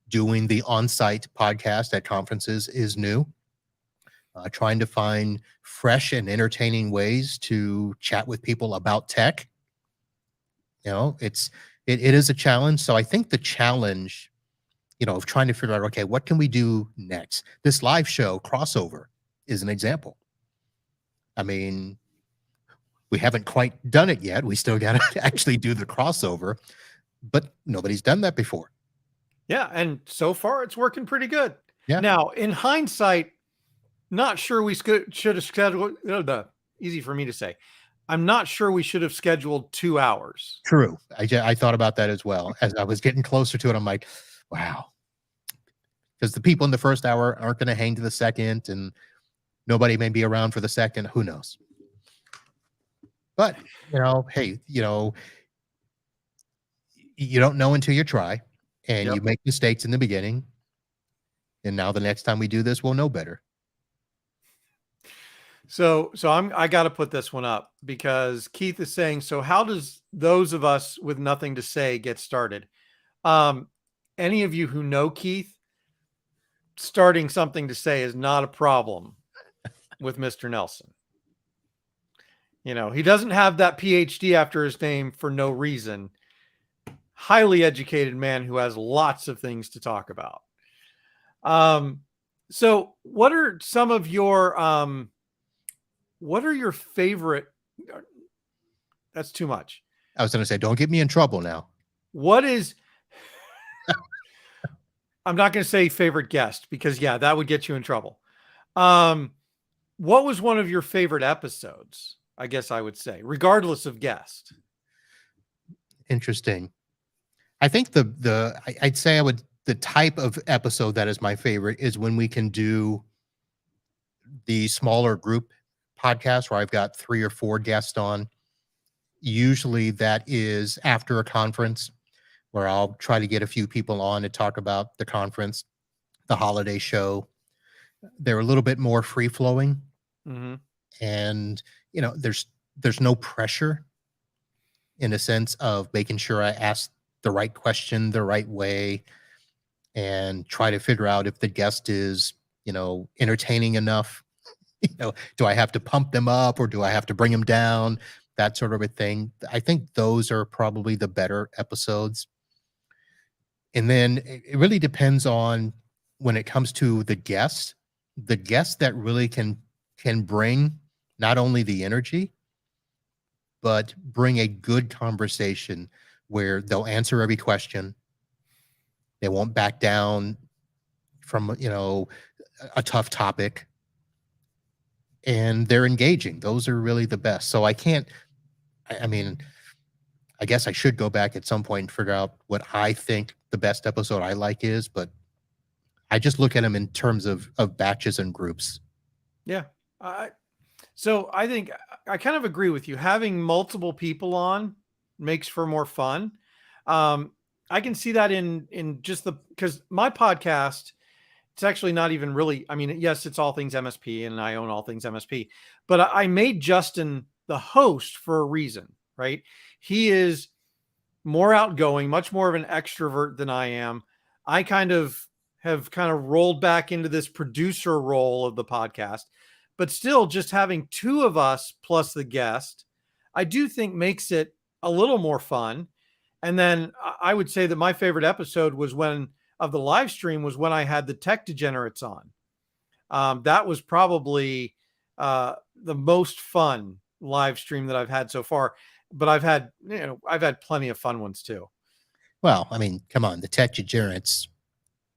Speaker 2: Doing the on-site podcast at conferences is new. Trying to find fresh and entertaining ways to chat with people about tech. It is a challenge. So I think the challenge, of trying to figure out, okay, what can we do next? This live show crossover is an example. I mean, we haven't quite done it yet. We still got to actually do the crossover, but nobody's done that before.
Speaker 1: Yeah, and so far it's working pretty good.
Speaker 2: Yeah.
Speaker 1: Now, in hindsight, not sure we should have scheduled. Easy for me to say. I'm not sure we should have scheduled 2 hours.
Speaker 2: True. I thought about that as well. As I was getting closer to it, I'm like, wow. Because the people in the first hour aren't going to hang to the second, and nobody may be around for the second. Who knows? But, hey, you don't know until you try, and you make mistakes in the beginning. And now the next time we do this, we'll know better.
Speaker 1: So I got to put this one up because Keith is saying, so how does those of us with nothing to say get started? Any of you who know Keith, starting something to say is not a problem with Mr. Nelson. He doesn't have that PhD after his name for no reason. Highly educated man who has lots of things to talk about. So what are some of your, what are your favorite? That's too much.
Speaker 2: I was going to say, don't get me in trouble now.
Speaker 1: What is, I'm not going to say favorite guest because that would get you in trouble. What was one of your favorite episodes? I guess I would say, regardless of guest.
Speaker 2: Interesting. I think I'd say the type of episode that is my favorite is when we can do the smaller group podcast where I've got 3 or 4 guests on. Usually that is after a conference where I'll try to get a few people on to talk about the conference, the holiday show. They're a little bit more free flowing.
Speaker 1: Mm-hmm.
Speaker 2: And, there's no pressure in a sense of making sure I ask the right question the right way and try to figure out if the guest is, entertaining enough. Do I have to pump them up or do I have to bring them down? That sort of a thing. I think those are probably the better episodes. And then it really depends on when it comes to the guest that really can bring not only the energy, but bring a good conversation where they'll answer every question. They won't back down from, a tough topic. And they're engaging. Those are really the best. So I guess I should go back at some point and figure out what I think the best episode I like is, but I just look at them in terms of batches and groups.
Speaker 1: Yeah. So I think I kind of agree with you. Having multiple people on makes for more fun. I can see that in just because my podcast, it's actually not even really, yes, it's All Things MSP and I own All Things MSP, but I made Justin the host for a reason, right? He is more outgoing, much more of an extrovert than I am. I have rolled back into this producer role of the podcast, but still just having 2 of us plus the guest, I do think makes it a little more fun. And then I would say that my favorite episode of the live stream was when I had the tech degenerates on. That was probably the most fun live stream that I've had so far, but I've had plenty of fun ones too.
Speaker 2: Well, come on, the tech degenerates,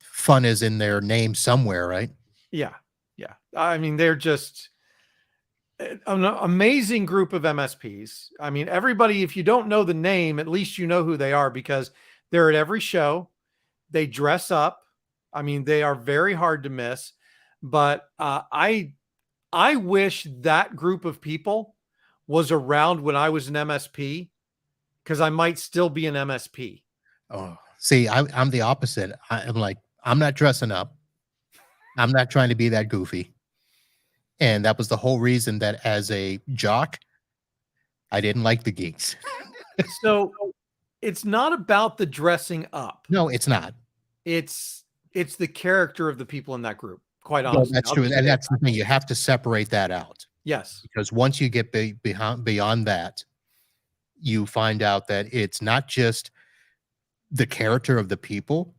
Speaker 2: fun is in their name somewhere, right?
Speaker 1: Yeah. Yeah. They're just an amazing group of MSPs. Everybody, if you don't know the name, at least you know who they are because they're at every show. They dress up. They are very hard to miss, but I wish that group of people was around when I was an MSP because I might still be an MSP.
Speaker 2: Oh, see, I'm the opposite. I'm like, I'm not dressing up. I'm not trying to be that goofy. And that was the whole reason that as a jock, I didn't like the geeks.
Speaker 1: So it's not about the dressing up.
Speaker 2: No, it's not.
Speaker 1: It's the character of the people in that group. Quite
Speaker 2: No,
Speaker 1: honestly,
Speaker 2: that's
Speaker 1: I'll
Speaker 2: true.
Speaker 1: just say
Speaker 2: And
Speaker 1: that.
Speaker 2: that's the thing. You have to separate that out,
Speaker 1: Yes.
Speaker 2: because once you get beyond that, you find out that it's not just the character of the people,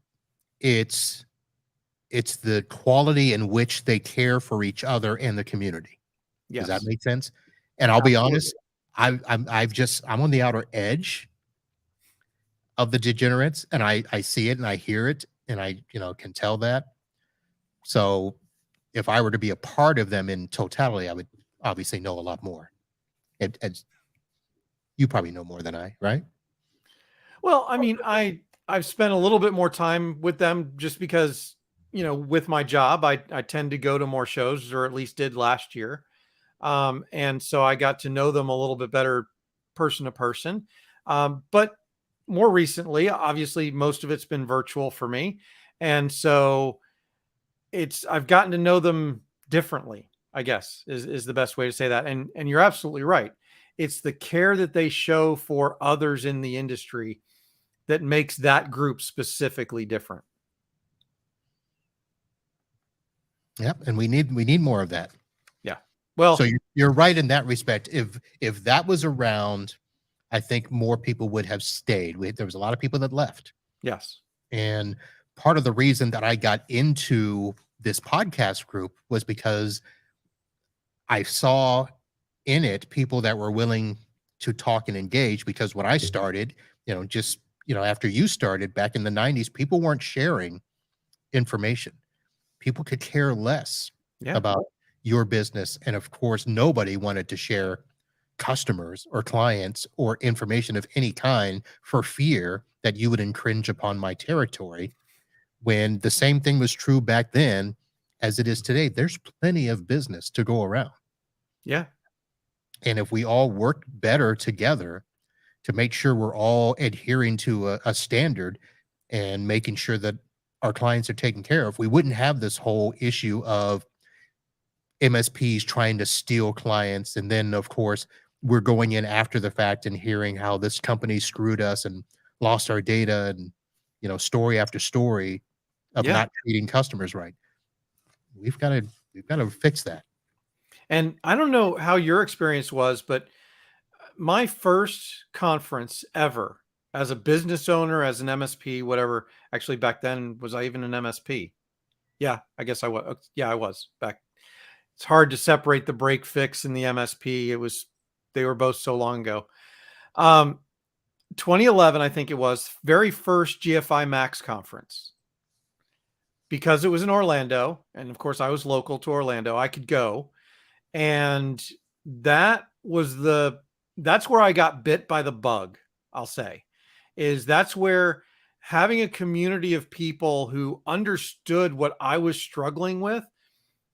Speaker 2: it's the quality in which they care for each other and the community. Does that
Speaker 1: Yes.
Speaker 2: make sense? And I'll be
Speaker 1: Absolutely.
Speaker 2: honest, I'm on the outer edge of the degenerates, and I see it and I hear it and I can tell that. So if I were to be a part of them in totality, I would obviously know a lot more. And you probably know more than I, right?
Speaker 1: Well, I mean, I've spent a little bit more time with them just because, with my job, I tend to go to more shows, or at least did last year. And so I got to know them a little bit better person to person. But more recently, obviously, most of it's been virtual for me. And so I've gotten to know them differently, I guess is the best way to say that. And you're absolutely right. It's the care that they show for others in the industry that makes that group specifically different.
Speaker 2: Yep, and we need more of that.
Speaker 1: Yeah.
Speaker 2: So
Speaker 1: Well,
Speaker 2: you're right in that respect. If that was around, I think more people would have stayed. There was a lot of people that left.
Speaker 1: yes.
Speaker 2: And part of the reason that I got into this podcast group was because I saw in it people that were willing to talk and engage. Because when I started, just after you started back in the 90s, people weren't sharing information. People could care less
Speaker 1: Yeah.
Speaker 2: about your business. And of course, nobody wanted to share customers or clients or information of any kind for fear that you would infringe upon my territory. When the same thing was true back then as it is today, there's plenty of business to go around.
Speaker 1: Yeah.
Speaker 2: And if we all work better together to make sure we're all adhering to a standard and making sure that our clients are taken care of, we wouldn't have this whole issue of MSPs trying to steal clients. And then, of course, we're going in after the fact and hearing how this company screwed us and lost our data and, story after story of
Speaker 1: Yeah.
Speaker 2: not treating customers right. We've got to fix that.
Speaker 1: And I don't know how your experience was, but my first conference ever as a business owner, as an MSP, whatever, actually back then, was I even an MSP? Yeah, I guess I was. Yeah, I was back. It's hard to separate the break fix and the MSP. They were both so long ago. Um, 2011, I think it was, very first GFI Max conference. Because it was in Orlando, and of course I was local to Orlando, I could go. And that was that's where I got bit by the bug, I'll say. That's where having a community of people who understood what I was struggling with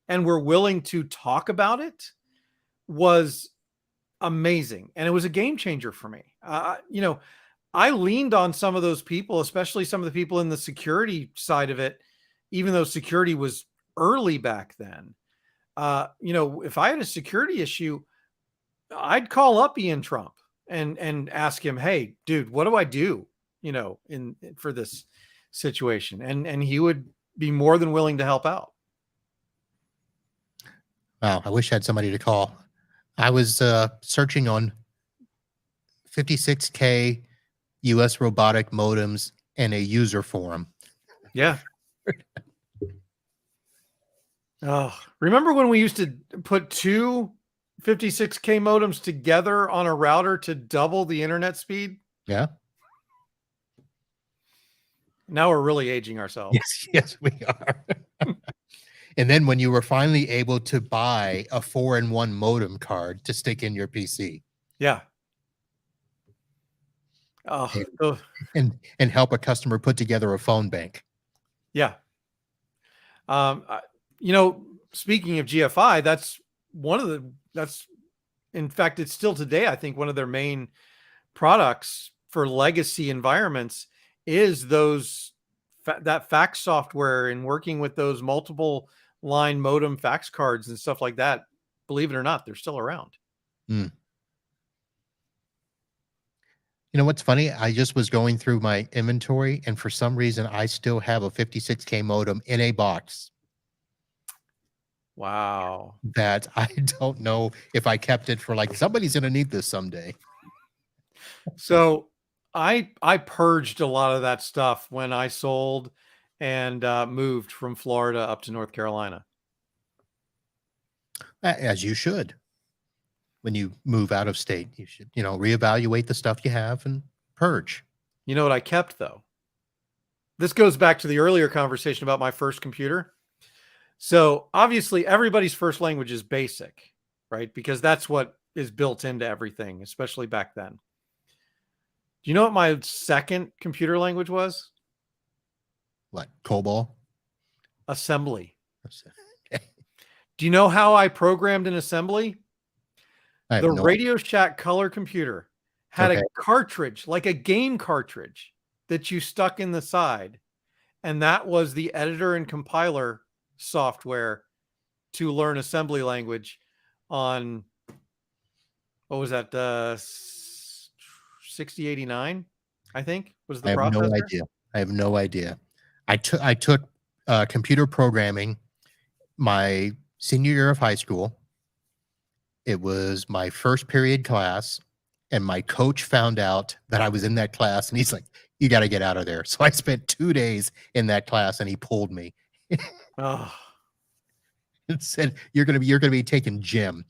Speaker 1: and were willing to talk about it was amazing. And it was a game changer for me. I leaned on some of those people, especially some of the people in the security side of it, even though security was early back then. If I had a security issue, I'd call up Ian Trump and ask him, "Hey, dude, what do I do?" For this situation, and he would be more than willing to help out.
Speaker 2: Wow, I wish I had somebody to call. I was searching on 56K US robotic modems and a user forum.
Speaker 1: Yeah. Oh, remember when we used to put two 56K modems together on a router to double the internet speed?
Speaker 2: Yeah.
Speaker 1: Now we're really aging ourselves.
Speaker 2: Yes, we are. And then when you were finally able to buy a 4-in-1 modem card to stick in your PC.
Speaker 1: Yeah. Oh,
Speaker 2: and help a customer put together a phone bank.
Speaker 1: yeah. Speaking of GFI, that's in fact, it's still today, I think, one of their main products for legacy environments is that fax software, and working with those multiple line modem fax cards and stuff like that. believe it or not, they're still around.
Speaker 2: Mm. You know what's funny? I just was going through my inventory, and for some reason, I still have a 56K modem in a box
Speaker 1: Wow.
Speaker 2: that I don't know if I kept it for like somebody's going to need this someday.
Speaker 1: So I purged a lot of that stuff when I sold and moved from Florida up to North Carolina.
Speaker 2: As you should. When you move out of state, you should, reevaluate the stuff you have and purge.
Speaker 1: You know what I kept though? This goes back to the earlier conversation about my first computer. So obviously everybody's first language is basic, right? Because that's what is built into everything, especially back then. Do you know what my second computer language was?
Speaker 2: What, COBOL?
Speaker 1: Assembly.
Speaker 2: Okay.
Speaker 1: Do you know how I programmed in assembly?
Speaker 2: I
Speaker 1: The
Speaker 2: have no
Speaker 1: Radio Shack color computer had
Speaker 2: Okay.
Speaker 1: a cartridge, like a game cartridge, that you stuck in the side. And that was the editor and compiler software to learn assembly language on, what was that? 6089, I think, was the
Speaker 2: I have no
Speaker 1: processor.
Speaker 2: idea. I have no idea. I took computer programming my senior year of high school. It was my first period class, and my coach found out that I was in that class, and he's like, "You got to get out of there." So I spent 2 days in that class, and he pulled me
Speaker 1: Oh,
Speaker 2: and said, "You're gonna be taking gym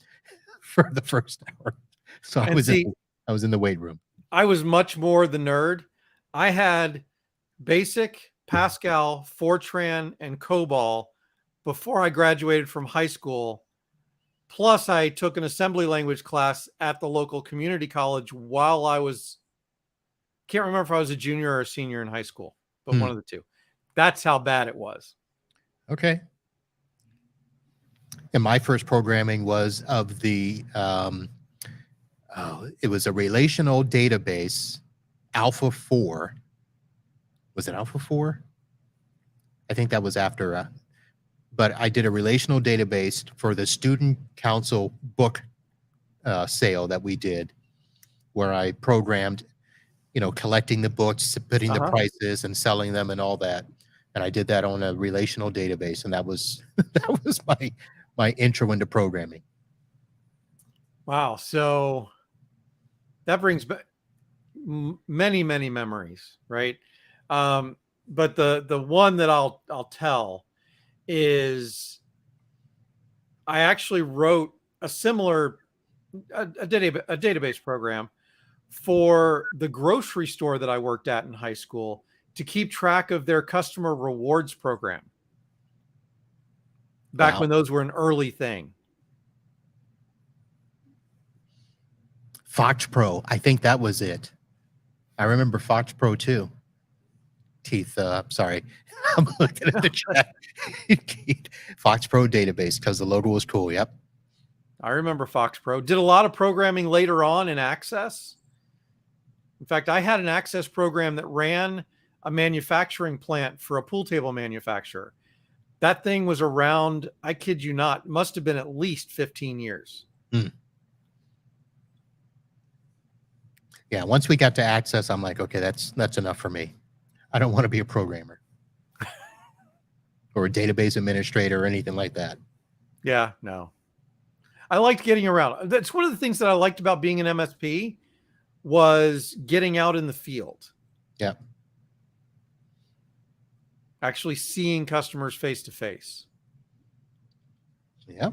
Speaker 2: for the first hour." So
Speaker 1: and see,
Speaker 2: I was in the weight room.
Speaker 1: I was much more the nerd. I had Basic, Pascal, Fortran, and COBOL before I graduated from high school. Plus, I took an assembly language class at the local community college while I was, can't remember if I was a junior or a senior in high school, but one of the two. That's how bad it was.
Speaker 2: Okay. And my first programming was of it was a relational database, Alpha 4. Was it Alpha 4? I think that was after, but I did a relational database for the student council book sale that we did, where I programmed, collecting the books, putting the prices and selling them and all that. And I did that on a relational database. And that was, that was my intro into programming.
Speaker 1: Wow. So that brings back many, many memories, right? But the one that I'll tell is I actually wrote a similar a database program for the grocery store that I worked at in high school to keep track of their customer rewards program. Back when those were an early thing.
Speaker 2: Fox Pro, I think that was it. I remember Fox Pro too. Sorry, I'm looking at the chat. Fox Pro database, because the logo was cool. Yep.
Speaker 1: I remember Fox Pro. Did a lot of programming later on in Access. In fact, I had an Access program that ran a manufacturing plant for a pool table manufacturer. That thing was around, I kid you not, must have been at least 15 years.
Speaker 2: Yeah, once we got to Access, I'm like, okay, that's enough for me. I don't want to be a programmer or a database administrator or anything like that.
Speaker 1: Yeah, no. I liked getting around. That's one of the things that I liked about being an MSP was getting out in the field.
Speaker 2: Yeah.
Speaker 1: Actually seeing customers face to face.
Speaker 2: Yeah.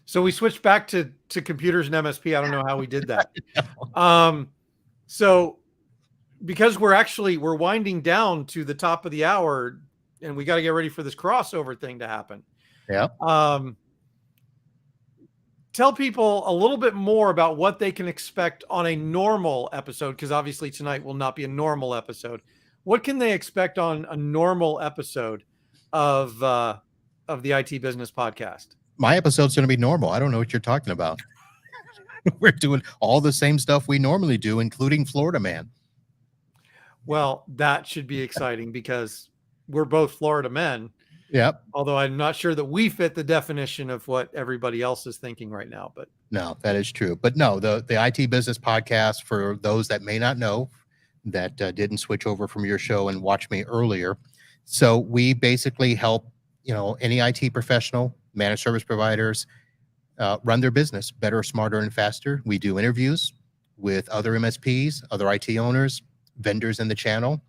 Speaker 1: So we switched back to computers and MSP. I don't know how we did that. So because we're winding down to the top of the hour and we got to get ready for this crossover thing to happen.
Speaker 2: Yeah.
Speaker 1: Tell people a little bit more about what they can expect on a normal episode, because obviously tonight will not be a normal episode. What can they expect on a normal episode of the IT Business Podcast?
Speaker 2: My episode's going to be normal. I don't know what you're talking about. We're doing all the same stuff we normally do, including Florida Man.
Speaker 1: Well, that should be exciting because we're both Florida men.
Speaker 2: Yep.
Speaker 1: Although I'm not sure that we fit the definition of what everybody else is thinking right now. But
Speaker 2: No, that is true. But no, the IT Business Podcast, for those that may not know, that didn't switch over from your show and watch me earlier. So we basically help, any IT professional, managed service providers, run their business better, smarter, and faster. We do interviews with other MSPs, other IT owners, vendors in the channel.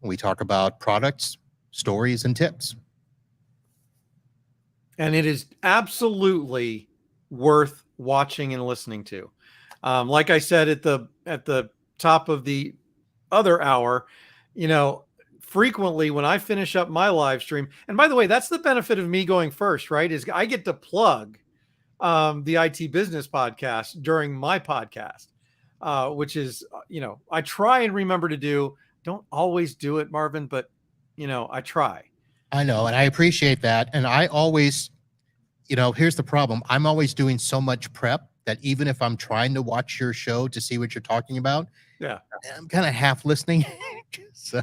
Speaker 2: We talk about products, stories, and tips.
Speaker 1: and it is absolutely worth watching and listening to. Like I said at the top of the other hour, frequently when I finish up my live stream, and by the way, that's the benefit of me going first, right? Is I get to plug the IT Business Podcast during my podcast, which is, I try and remember to do. Don't always do it, Marvin, but I try.
Speaker 2: I know, and I appreciate that. And I always, here's the problem. I'm always doing so much prep that even if I'm trying to watch your show to see what you're talking about,
Speaker 1: Yeah,
Speaker 2: I'm kind of half listening. so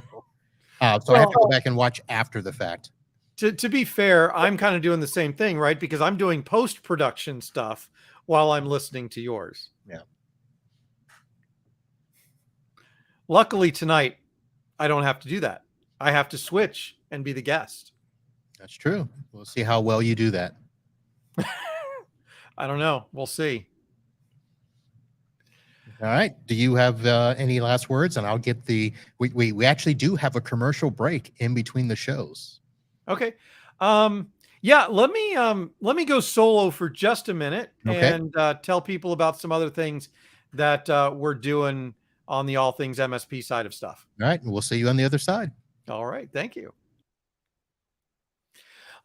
Speaker 2: I have to go back and watch after the fact.
Speaker 1: To be fair, I'm kind of doing the same thing, right? Because I'm doing post-production stuff while I'm listening to yours.
Speaker 2: Yeah.
Speaker 1: Luckily tonight, I don't have to do that. I have to switch and be the guest.
Speaker 2: That's true. We'll see how well you do that.
Speaker 1: I don't know. We'll see.
Speaker 2: All right. Do you have any last words? And I'll get we actually do have a commercial break in between the shows.
Speaker 1: Okay. Yeah, let me go solo for just a minute and tell people about some other things that we're doing on the All Things MSP side of stuff.
Speaker 2: All right. And we'll see you on the other side.
Speaker 1: All right. Thank you.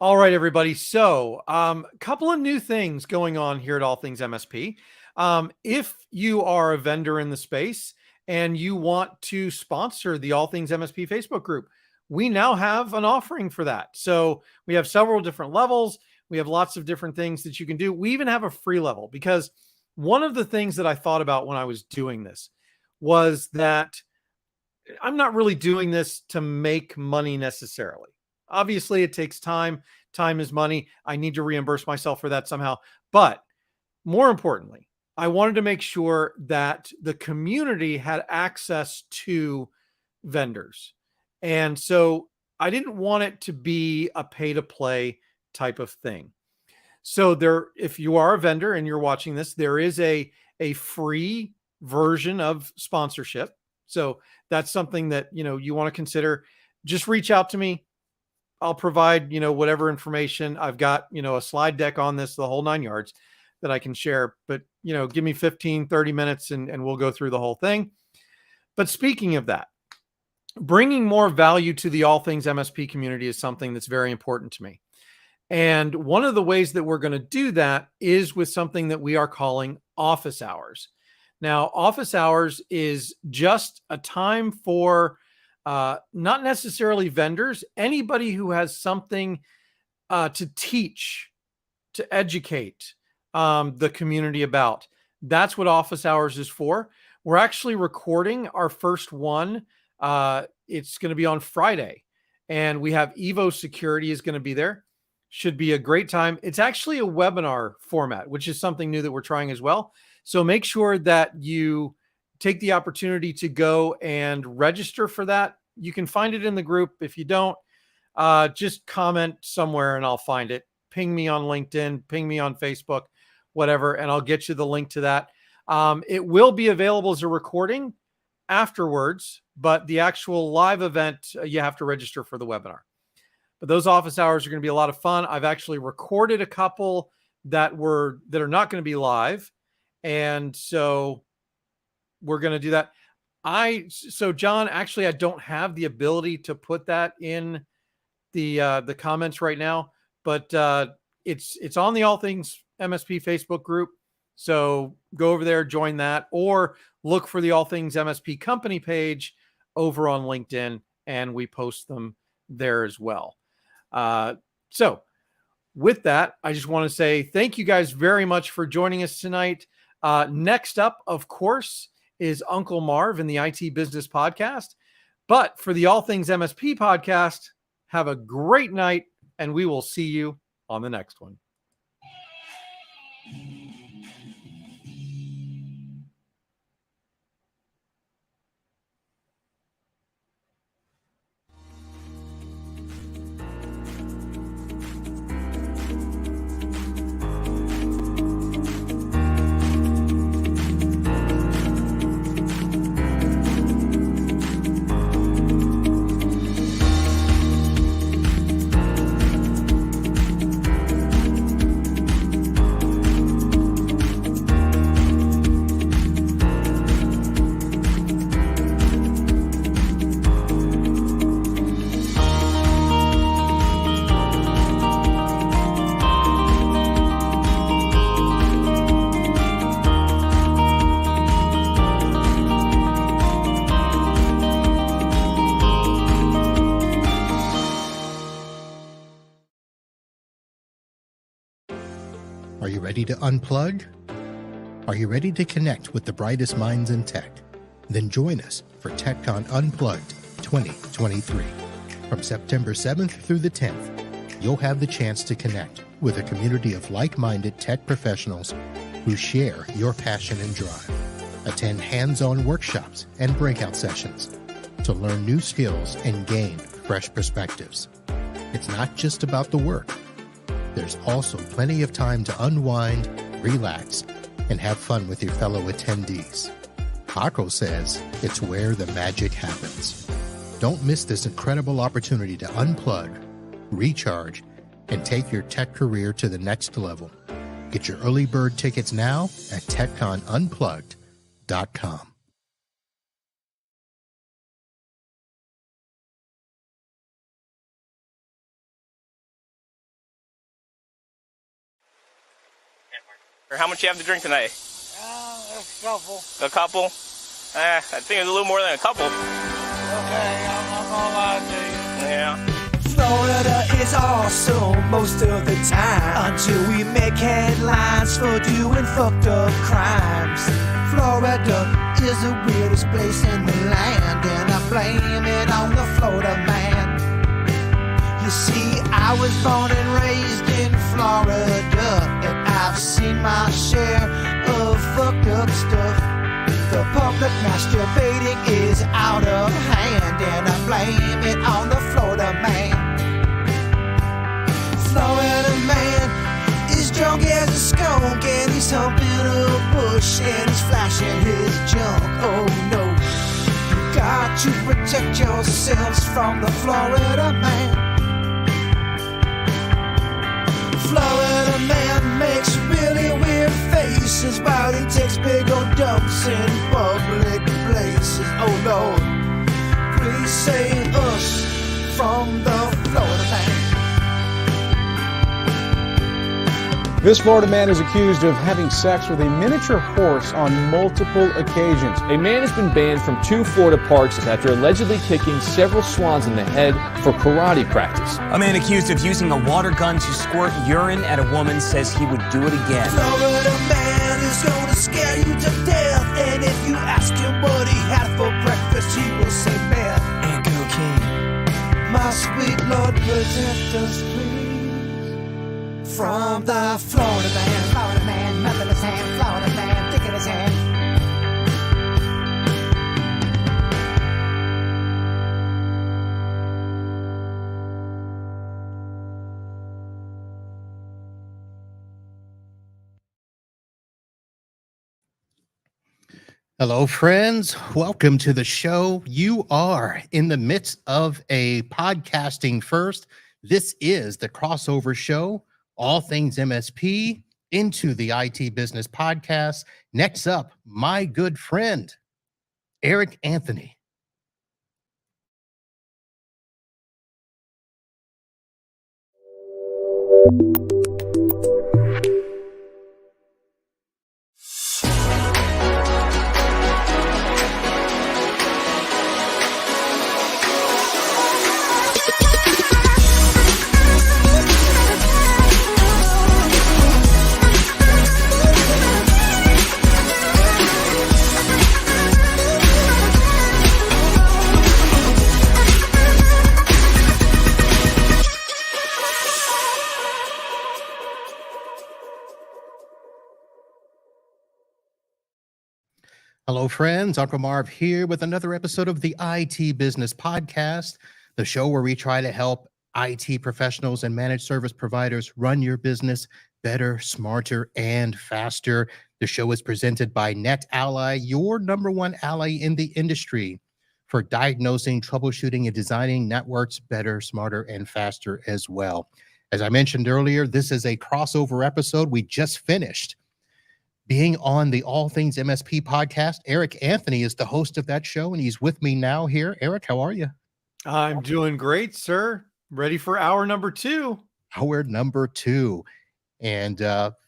Speaker 1: All right, everybody. So, couple of new things going on here at All Things MSP. If you are a vendor in the space and you want to sponsor the All Things MSP Facebook group, we now have an offering for that. So we have several different levels. We have lots of different things that you can do. We even have a free level, because one of the things that I thought about when I was doing this was that I'm not really doing this to make money necessarily. Obviously, it takes time. Time is money. I need to reimburse myself for that somehow. But more importantly, I wanted to make sure that the community had access to vendors. And so I didn't want it to be a pay-to-play type of thing. So if you are a vendor and you're watching this, there is a free version of sponsorship. So that's something that, you want to consider. Just reach out to me. I'll provide, whatever information. I've got, a slide deck on this, the whole 9 yards that I can share. But, give me 15, 30 minutes and we'll go through the whole thing. But speaking of that, bringing more value to the All Things MSP community is something that's very important to me. And one of the ways that we're going to do that is with something that we are calling office hours. Now, office hours is just a time for not necessarily vendors, anybody who has something to teach, to educate the community about. That's what office hours is for. We're actually recording our first one. It's going to be on Friday, and we have Evo Security is going to be there. Should be a great time. It's actually a webinar format, which is something new that we're trying as well. So make sure that you take the opportunity to go and register for that. You can find it in the group. If you don't, just comment somewhere and I'll find it. Ping me on LinkedIn, ping me on Facebook, whatever, and I'll get you the link to that. It will be available as a recording afterwards, but the actual live event, you have to register for the webinar. But those office hours are going to be a lot of fun. I've actually recorded a couple that are not going to be live. And so we're going to do that. So John, actually, I don't have the ability to put that in the comments right now, but it's on the All Things MSP Facebook group. So go over there, join that, or look for the All Things MSP company page over on LinkedIn, and we post them there as well. So with that, I just want to say thank you guys very much for joining us tonight. Next up, of course, is Uncle Marv in the IT Business Podcast. But for the All Things MSP Podcast, have a great night and we will see you on the next one.
Speaker 2: Are you ready to unplug? Are you ready to connect with the brightest minds in tech? Then join us for TechCon Unplugged 2023. From September 7th through the 10th, you'll have the chance to connect with a community of like-minded tech professionals who share your passion and drive. Attend hands-on workshops and breakout sessions to learn new skills and gain fresh perspectives. It's not just about the work. There's also plenty of time to unwind, relax, and have fun with your fellow attendees. Akko says it's where the magic happens. Don't miss this incredible opportunity to unplug, recharge, and take your tech career to the next level. Get your early bird tickets now at TechConUnplugged.com.
Speaker 3: How much you have to drink tonight?
Speaker 4: A couple.
Speaker 3: A couple? I think it's a little more than a couple.
Speaker 4: Okay, I'm gonna lie to you.
Speaker 3: Yeah.
Speaker 5: Florida is awesome most of the time until we make headlines for doing fucked up crimes. Florida is the weirdest place in the land, and I blame it on the Florida man. You see, I was born and raised in Florida, and I've seen my share of fucked up stuff. The public masturbating is out of hand, and I blame it on the Florida man. Florida man is drunk as a skunk, and he's humping a bush, and he's flashing his junk. Oh no, you got to protect yourselves from the Florida man. Florida man makes really weird faces while he takes big old dumps in public places. Oh Lord, please save us from the Florida man.
Speaker 6: This Florida man is accused of having sex with a miniature horse on multiple occasions. A man has been banned from 2 Florida parks after allegedly kicking several swans in the head for karate practice.
Speaker 7: A man accused of using a water gun to squirt urine at a woman says he would do it again.
Speaker 5: Florida man is gonna scare you to death, and if you ask him what he had for breakfast, he will say meth
Speaker 7: And cocaine.
Speaker 5: My sweet Lord, protect us, please, from the Florida man. Florida man, nothing in his hand. Florida man, dick in his hand.
Speaker 2: Hello, friends. Welcome to the show. You are in the midst of a podcasting first. This is the crossover show, All Things MSP, into the IT Business Podcast. Next up, my good friend, Eric Anthony. Hello, friends. Uncle Marv here with another episode of the IT Business Podcast, the show where we try to help IT professionals and managed service providers run your business better, smarter, and faster. The show is presented by NetAlly, your number one ally in the industry for diagnosing, troubleshooting, and designing networks better, smarter, and faster as well. As I mentioned earlier, this is a crossover episode. We just finished being on the All Things MSP podcast. Eric Anthony is the host of that show, and he's with me now here. Eric, how are you?
Speaker 1: I'm doing great, sir. Ready for hour number 2.
Speaker 2: Hour number 2. And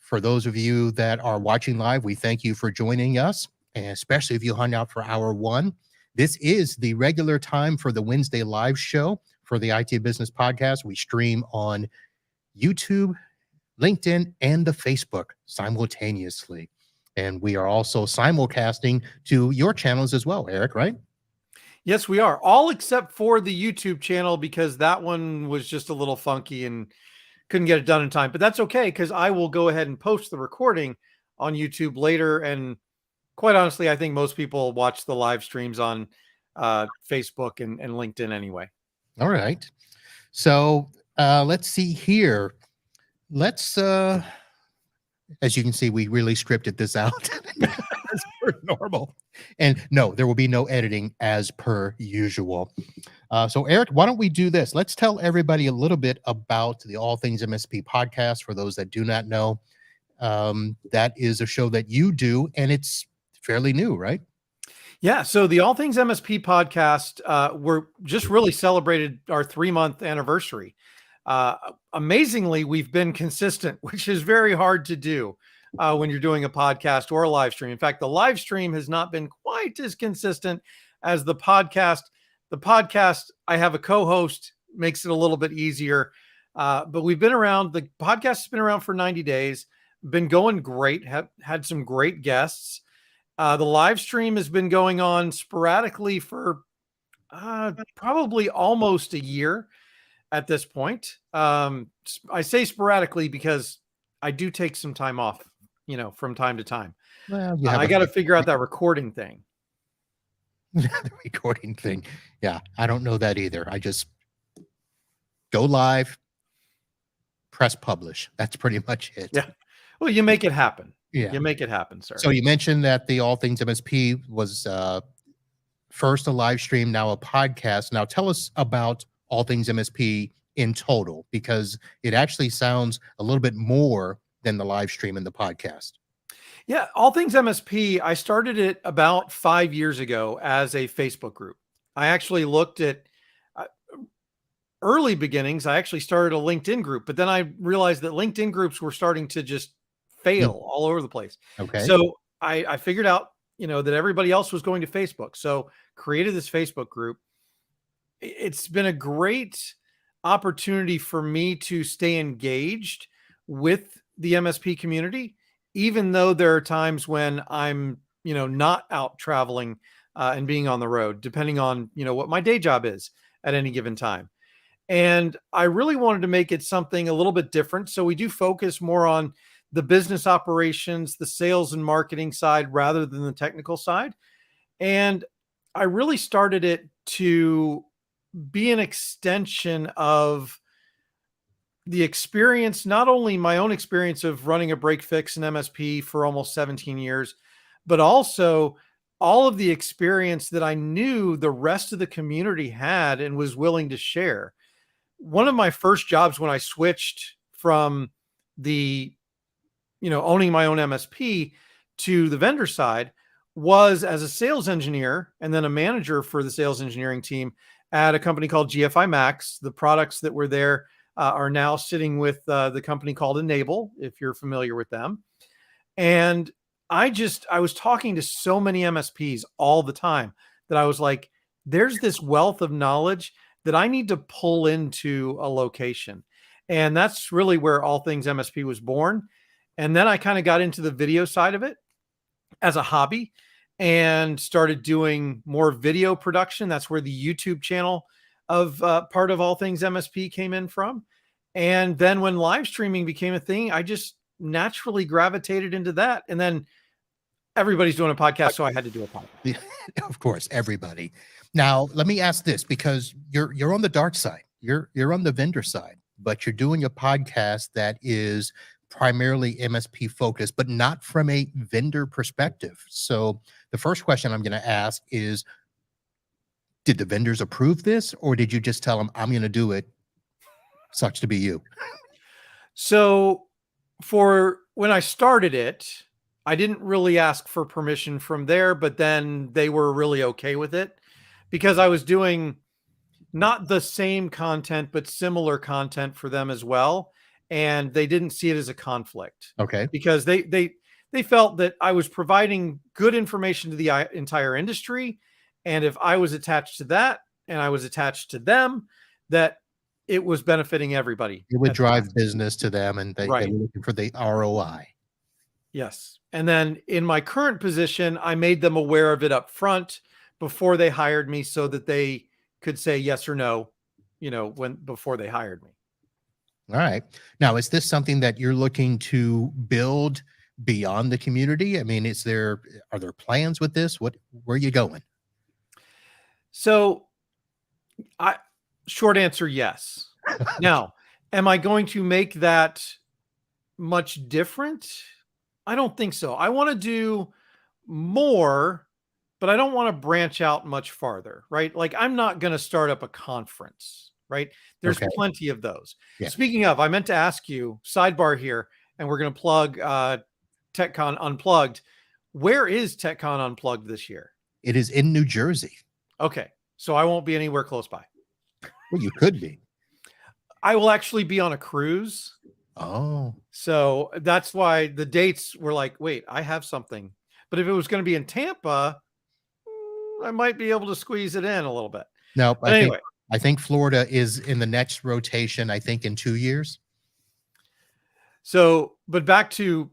Speaker 2: for those of you that are watching live, we thank you for joining us, and especially if you hung out for hour 1. This is the regular time for the Wednesday live show for the IT Business Podcast. We stream on YouTube, LinkedIn, and the Facebook simultaneously. And we are also simulcasting to your channels as well, Eric, right?
Speaker 1: Yes, we are. All except for the YouTube channel, because that one was just a little funky and couldn't get it done in time. But that's okay, because I will go ahead and post the recording on YouTube later. And quite honestly, I think most people watch the live streams on Facebook and LinkedIn anyway.
Speaker 2: All right. So let's see here. Let's, as you can see, we really scripted this out as per normal. And no, there will be no editing as per usual. So Eric, why don't we do this? Let's tell everybody a little bit about the All Things MSP podcast. For those that do not know, that is a show that you do, and it's fairly new, right?
Speaker 1: Yeah. So the All Things MSP podcast, we're just really celebrated our 3-month anniversary. Amazingly, we've been consistent, which is very hard to do when you're doing a podcast or a live stream. In fact, the live stream has not been quite as consistent as the podcast. The podcast, I have a co-host, makes it a little bit easier. But we've been around. The podcast has been around for 90 days, been going great, have had some great guests. The live stream has been going on sporadically for probably almost a year at this point. I say sporadically because I do take some time off, from time to time.
Speaker 2: Well,
Speaker 1: I got to figure out that recording thing.
Speaker 2: The recording thing. Yeah, I don't know that either. I just go live, press publish. That's pretty much it.
Speaker 1: Yeah. Well, you make it happen.
Speaker 2: Yeah.
Speaker 1: You make it happen, sir.
Speaker 2: So you mentioned that the All Things MSP was first a live stream, now a podcast. Now tell us about All Things MSP in total, because it actually sounds a little bit more than the live stream and the podcast.
Speaker 1: Yeah, All Things MSP, I started it about 5 years ago as a Facebook group. I actually looked at early beginnings. I actually started a LinkedIn group, but then I realized that LinkedIn groups were starting to just fail all over the place.
Speaker 2: Okay.
Speaker 1: So I figured out, that everybody else was going to Facebook. So created this Facebook group. It's been a great opportunity for me to stay engaged with the MSP community, even though there are times when I'm, not out traveling and being on the road, depending on, what my day job is at any given time. And I really wanted to make it something a little bit different. So we do focus more on the business operations, the sales and marketing side rather than the technical side. And I really started it to be an extension of the experience, not only my own experience of running a break fix and MSP for almost 17 years, but also all of the experience that I knew the rest of the community had and was willing to share. One of my first jobs when I switched from the, owning my own MSP to the vendor side was as a sales engineer and then a manager for the sales engineering team at a company called GFI Max. The products that were there are now sitting with the company called Enable, if you're familiar with them. And I was talking to so many MSPs all the time that I was like, there's this wealth of knowledge that I need to pull into a location. And that's really where All Things MSP was born. And then I kind of got into the video side of it as a hobby and started doing more video production. That's where the YouTube channel of part of All Things MSP came in from. And then when live streaming became a thing, I just naturally gravitated into that. And then everybody's doing a podcast, so I had to do a podcast.
Speaker 2: Of course, everybody. Now, let me ask this, because you're on the dark side. You're on the vendor side, but you're doing a podcast that is primarily MSP focused, but not from a vendor perspective. So the first question I'm going to ask is, did the vendors approve this, or did you just tell them, I'm going to do it? Sucks to be you.
Speaker 1: So for when I started it, I didn't really ask for permission from there, but then they were really okay with it because I was doing not the same content, but similar content for them as well. And they didn't see it as a conflict.
Speaker 2: Okay.
Speaker 1: Because they felt that I was providing good information to the entire industry. And if I was attached to that and I was attached to them, that it was benefiting everybody.
Speaker 2: It would drive business to them, and they were looking for the ROI.
Speaker 1: Yes. And then in my current position, I made them aware of it up front before they hired me so that they could say yes or no, before they hired me.
Speaker 2: All right. Now, is this something that you're looking to build beyond the community? I mean, are there plans with this? Where are you going?
Speaker 1: So short answer, yes. Now, am I going to make that much different? I don't think so. I want to do more, but I don't want to branch out much farther, right? Like, I'm not going to start up a conference, right? There's plenty of those. Yeah. Speaking of, I meant to ask you, sidebar here, and we're going to plug TechCon Unplugged. Where is TechCon Unplugged this year?
Speaker 2: It is in New Jersey.
Speaker 1: Okay. So I won't be anywhere close by.
Speaker 2: Well, you could be.
Speaker 1: I will actually be on a cruise.
Speaker 2: Oh.
Speaker 1: So that's why the dates were like, wait, I have something. But if it was going to be in Tampa, I might be able to squeeze it in a little bit.
Speaker 2: No, I think Florida is in the next rotation, I think in 2 years.
Speaker 1: So, but back to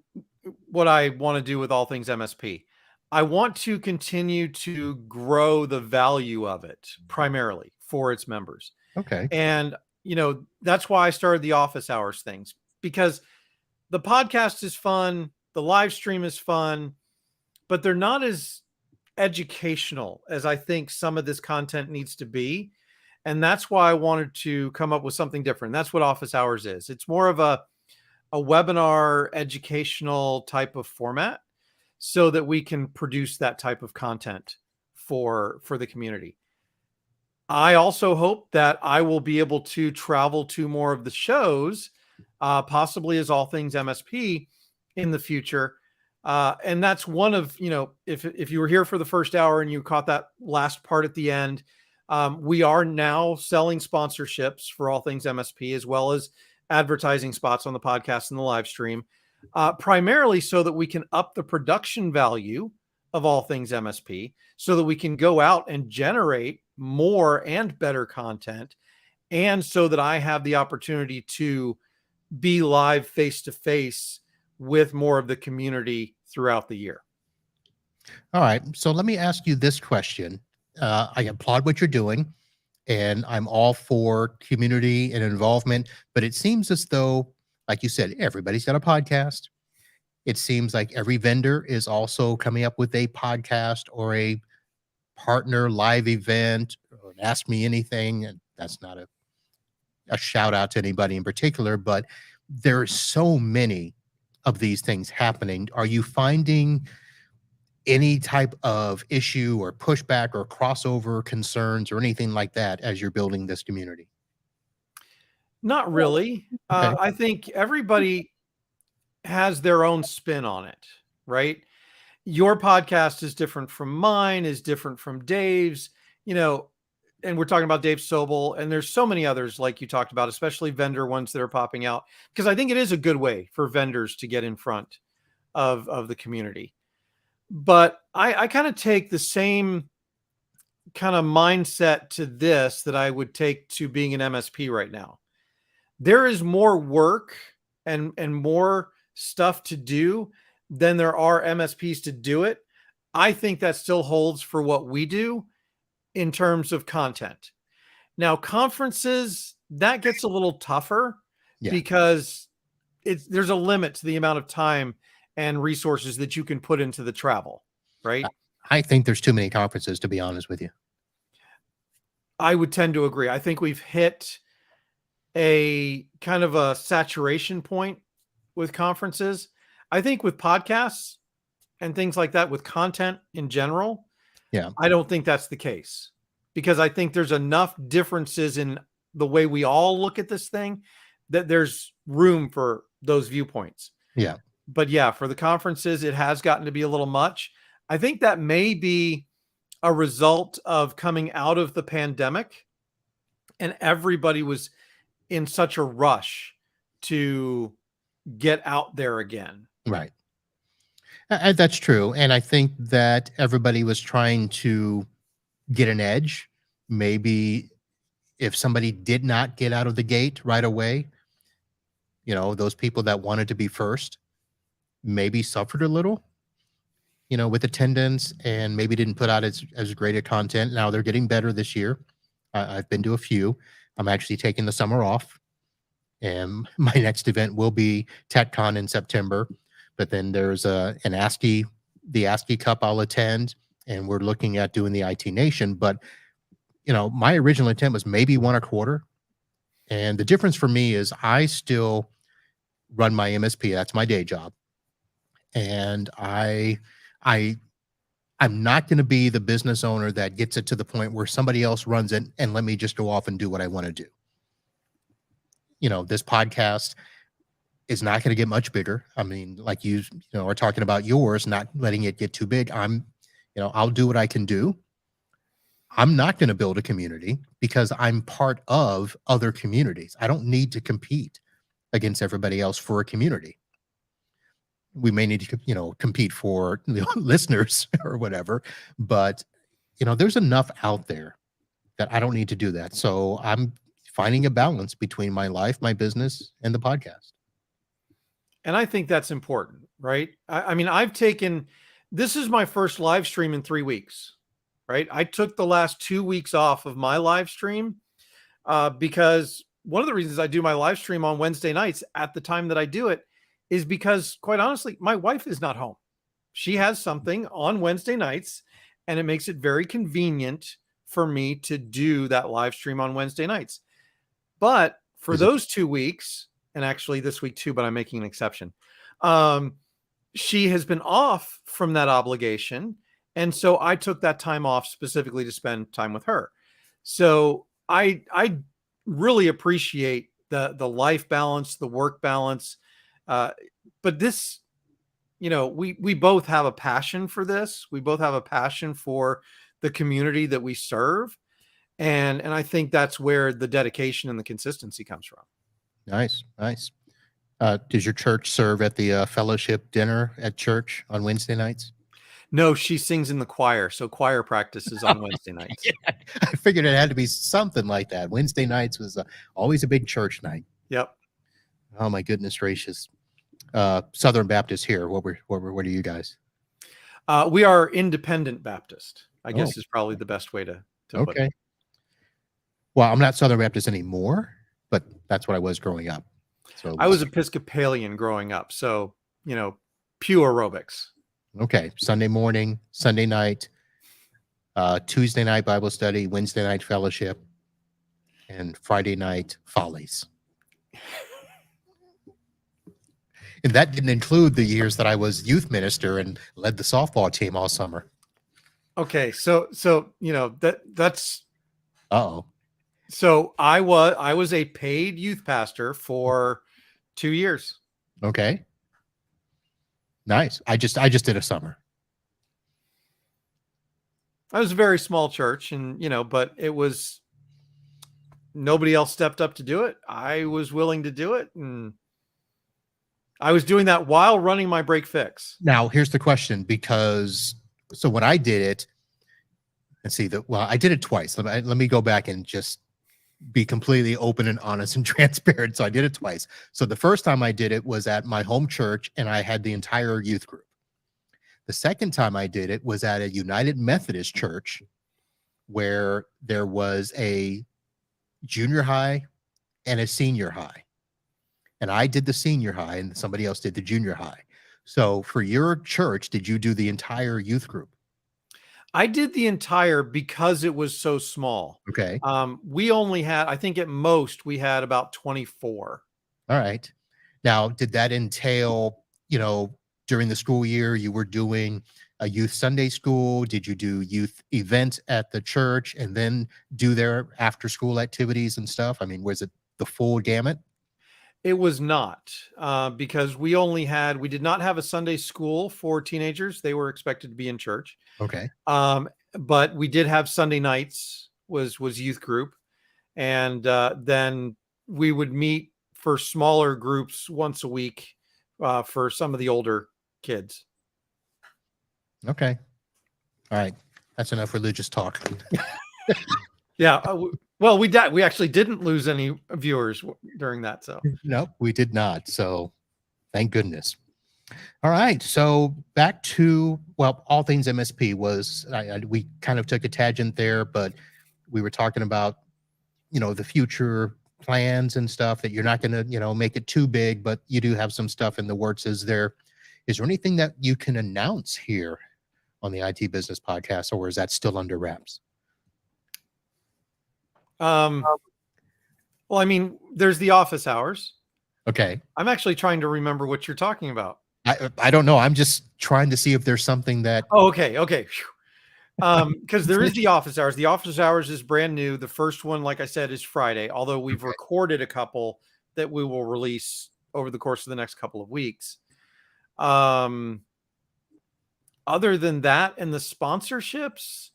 Speaker 1: what I want to do with All Things MSP. I want to continue to grow the value of it primarily for its members.
Speaker 2: Okay.
Speaker 1: And, that's why I started the office hours things, because the podcast is fun. The live stream is fun, but they're not as educational as I think some of this content needs to be. And that's why I wanted to come up with something different. That's what office hours is. It's more of a webinar educational type of format so that we can produce that type of content for the community. I also hope that I will be able to travel to more of the shows, possibly as All Things MSP in the future. And that's one of, if you were here for the first hour and you caught that last part at the end, we are now selling sponsorships for All Things MSP, as well as advertising spots on the podcast and the live stream, primarily so that we can up the production value of All Things MSP, so that we can go out and generate more and better content, and so that I have the opportunity to be live face-to-face with more of the community throughout the year.
Speaker 2: All right. So let me ask you this question. I applaud what you're doing, and I'm all for community and involvement, but it seems as though, like you said, everybody's got a podcast. It seems like every vendor is also coming up with a podcast or a partner live event or Ask Me Anything. And that's not a shout out to anybody in particular, but there are so many of these things happening. Are you finding any type of issue or pushback or crossover concerns or anything like that as you're building this community?
Speaker 1: Not really.
Speaker 2: Okay.
Speaker 1: I think everybody has their own spin on it, right? Your podcast is different from mine, is different from Dave's, and we're talking about Dave Sobel, and there's so many others like you talked about, especially vendor ones that are popping out, because I think it is a good way for vendors to get in front of the community. But I kind of take the same kind of mindset to this that I would take to being an MSP right now. There is more work and more stuff to do than there are MSPs to do it. I think that still holds for what we do in terms of content. Now, conferences, that gets a little tougher because there's a limit to the amount of time and resources that you can put into the travel, right?
Speaker 2: I think there's too many conferences, to be honest with you.
Speaker 1: I would tend to agree. I think we've hit a kind of a saturation point with conferences. I think with podcasts and things like that, with content in general,
Speaker 2: Yeah.
Speaker 1: I don't think that's the case, because I think there's enough differences in the way we all look at this thing that there's room for those viewpoints.
Speaker 2: Yeah.
Speaker 1: But yeah, for the conferences, it has gotten to be a little much. I think that may be a result of coming out of the pandemic, and everybody was in such a rush to get out there again.
Speaker 2: Right. That's true. And I think that everybody was trying to get an edge. Maybe if somebody did not get out of the gate right away, those people that wanted to be first maybe suffered a little, with attendance, and maybe didn't put out as great a content. Now they're getting better this year. I've been to a few. I'm actually taking the summer off, and my next event will be TechCon in September. But then there's the ASCII Cup I'll attend, and we're looking at doing the IT Nation. But my original intent was maybe one a quarter, and the difference for me is I still run my MSP. That's my day job, and I'm not going to be the business owner that gets it to the point where somebody else runs it and let me just go off and do what I want to do. This podcast is not going to get much bigger. I mean, like you are talking about yours, not letting it get too big. I'll do what I can do. I'm not going to build a community because I'm part of other communities. I don't need to compete against everybody else for a community. We may need to, compete for the listeners or whatever, but there's enough out there that I don't need to do that. So I'm finding a balance between my life, my business, and the podcast.
Speaker 1: And I think that's important, right? I mean, this is my first live stream in 3 weeks, right? I took the last 2 weeks off of my live stream because one of the reasons I do my live stream on Wednesday nights at the time that I do it is because, quite honestly, my wife is not home. She has something on Wednesday nights, and it makes it very convenient for me to do that live stream on Wednesday nights. But for those 2 weeks, and actually this week too, but I'm making an exception, she has been off from that obligation. And so I took that time off specifically to spend time with her. So I really appreciate the life balance, the work balance. But this, we both have a passion for this. We both have a passion for the community that we serve. And I think that's where the dedication and the consistency comes from.
Speaker 2: Nice. Does your church serve at the fellowship dinner at church on Wednesday nights?
Speaker 1: No, she sings in the choir. So choir practice is on Wednesday nights.
Speaker 2: Yeah, I figured it had to be something like that. Wednesday nights was always a big church night.
Speaker 1: Yep.
Speaker 2: Oh my goodness gracious. Southern Baptist here. What are you guys?
Speaker 1: We are Independent Baptist, I guess is probably the best way to put it.
Speaker 2: Well, I'm not Southern Baptist anymore, but that's what I was growing up. So
Speaker 1: I was Episcopalian growing up. So, pew aerobics.
Speaker 2: Okay. Sunday morning, Sunday night, Tuesday night Bible study, Wednesday night fellowship, and Friday night follies. And that didn't include the years that I was youth minister and led the softball team all summer.
Speaker 1: Okay. So, that's,
Speaker 2: Uh-oh.
Speaker 1: So I was a paid youth pastor for 2 years.
Speaker 2: Okay. Nice. I just did a summer.
Speaker 1: I was a very small church, and but it was nobody else stepped up to do it. I was willing to do it, and I was doing that while running my break fix.
Speaker 2: Now, here's the question, so when I did it, I did it twice. Let me go back and just be completely open and honest and transparent. So I did it twice. So the first time I did it was at my home church, and I had the entire youth group. The second time I did it was at a United Methodist church where there was a junior high and a senior high. And I did the senior high and somebody else did the junior high. So for your church, did you do the entire youth group?
Speaker 1: I did the entire because it was so small.
Speaker 2: Okay.
Speaker 1: We only had, I think at most we had about 24.
Speaker 2: All right. Now, did that entail, during the school year, you were doing a youth Sunday school? Did you do youth events at the church and then do their after school activities and stuff? I mean, was it the full gamut?
Speaker 1: It was not because we did not have a Sunday school for teenagers. They were expected to be in church.
Speaker 2: Okay.
Speaker 1: But we did have Sunday nights was youth group. And then we would meet for smaller groups once a week for some of the older kids.
Speaker 2: Okay. All right. That's enough religious talk.
Speaker 1: Yeah. Well, we actually didn't lose any viewers during that. So
Speaker 2: Nope, we did not. So thank goodness. All right. So back to, all things MSP was, we kind of took a tangent there, but we were talking about, the future plans and stuff that you're not going to, make it too big, but you do have some stuff in the works. Is there anything that you can announce here on the IT Business Podcast, or is that still under wraps?
Speaker 1: well, I mean, there's the office hours.
Speaker 2: Okay.
Speaker 1: I'm actually trying to remember what you're talking about.
Speaker 2: I don't know. I'm just trying to see if there's something that.
Speaker 1: Oh, okay. Because there is the office hours. The office hours is brand new. The first one, like I said, is Friday, although we've recorded a couple that we will release over the course of the next couple of weeks. Other than that and the sponsorships,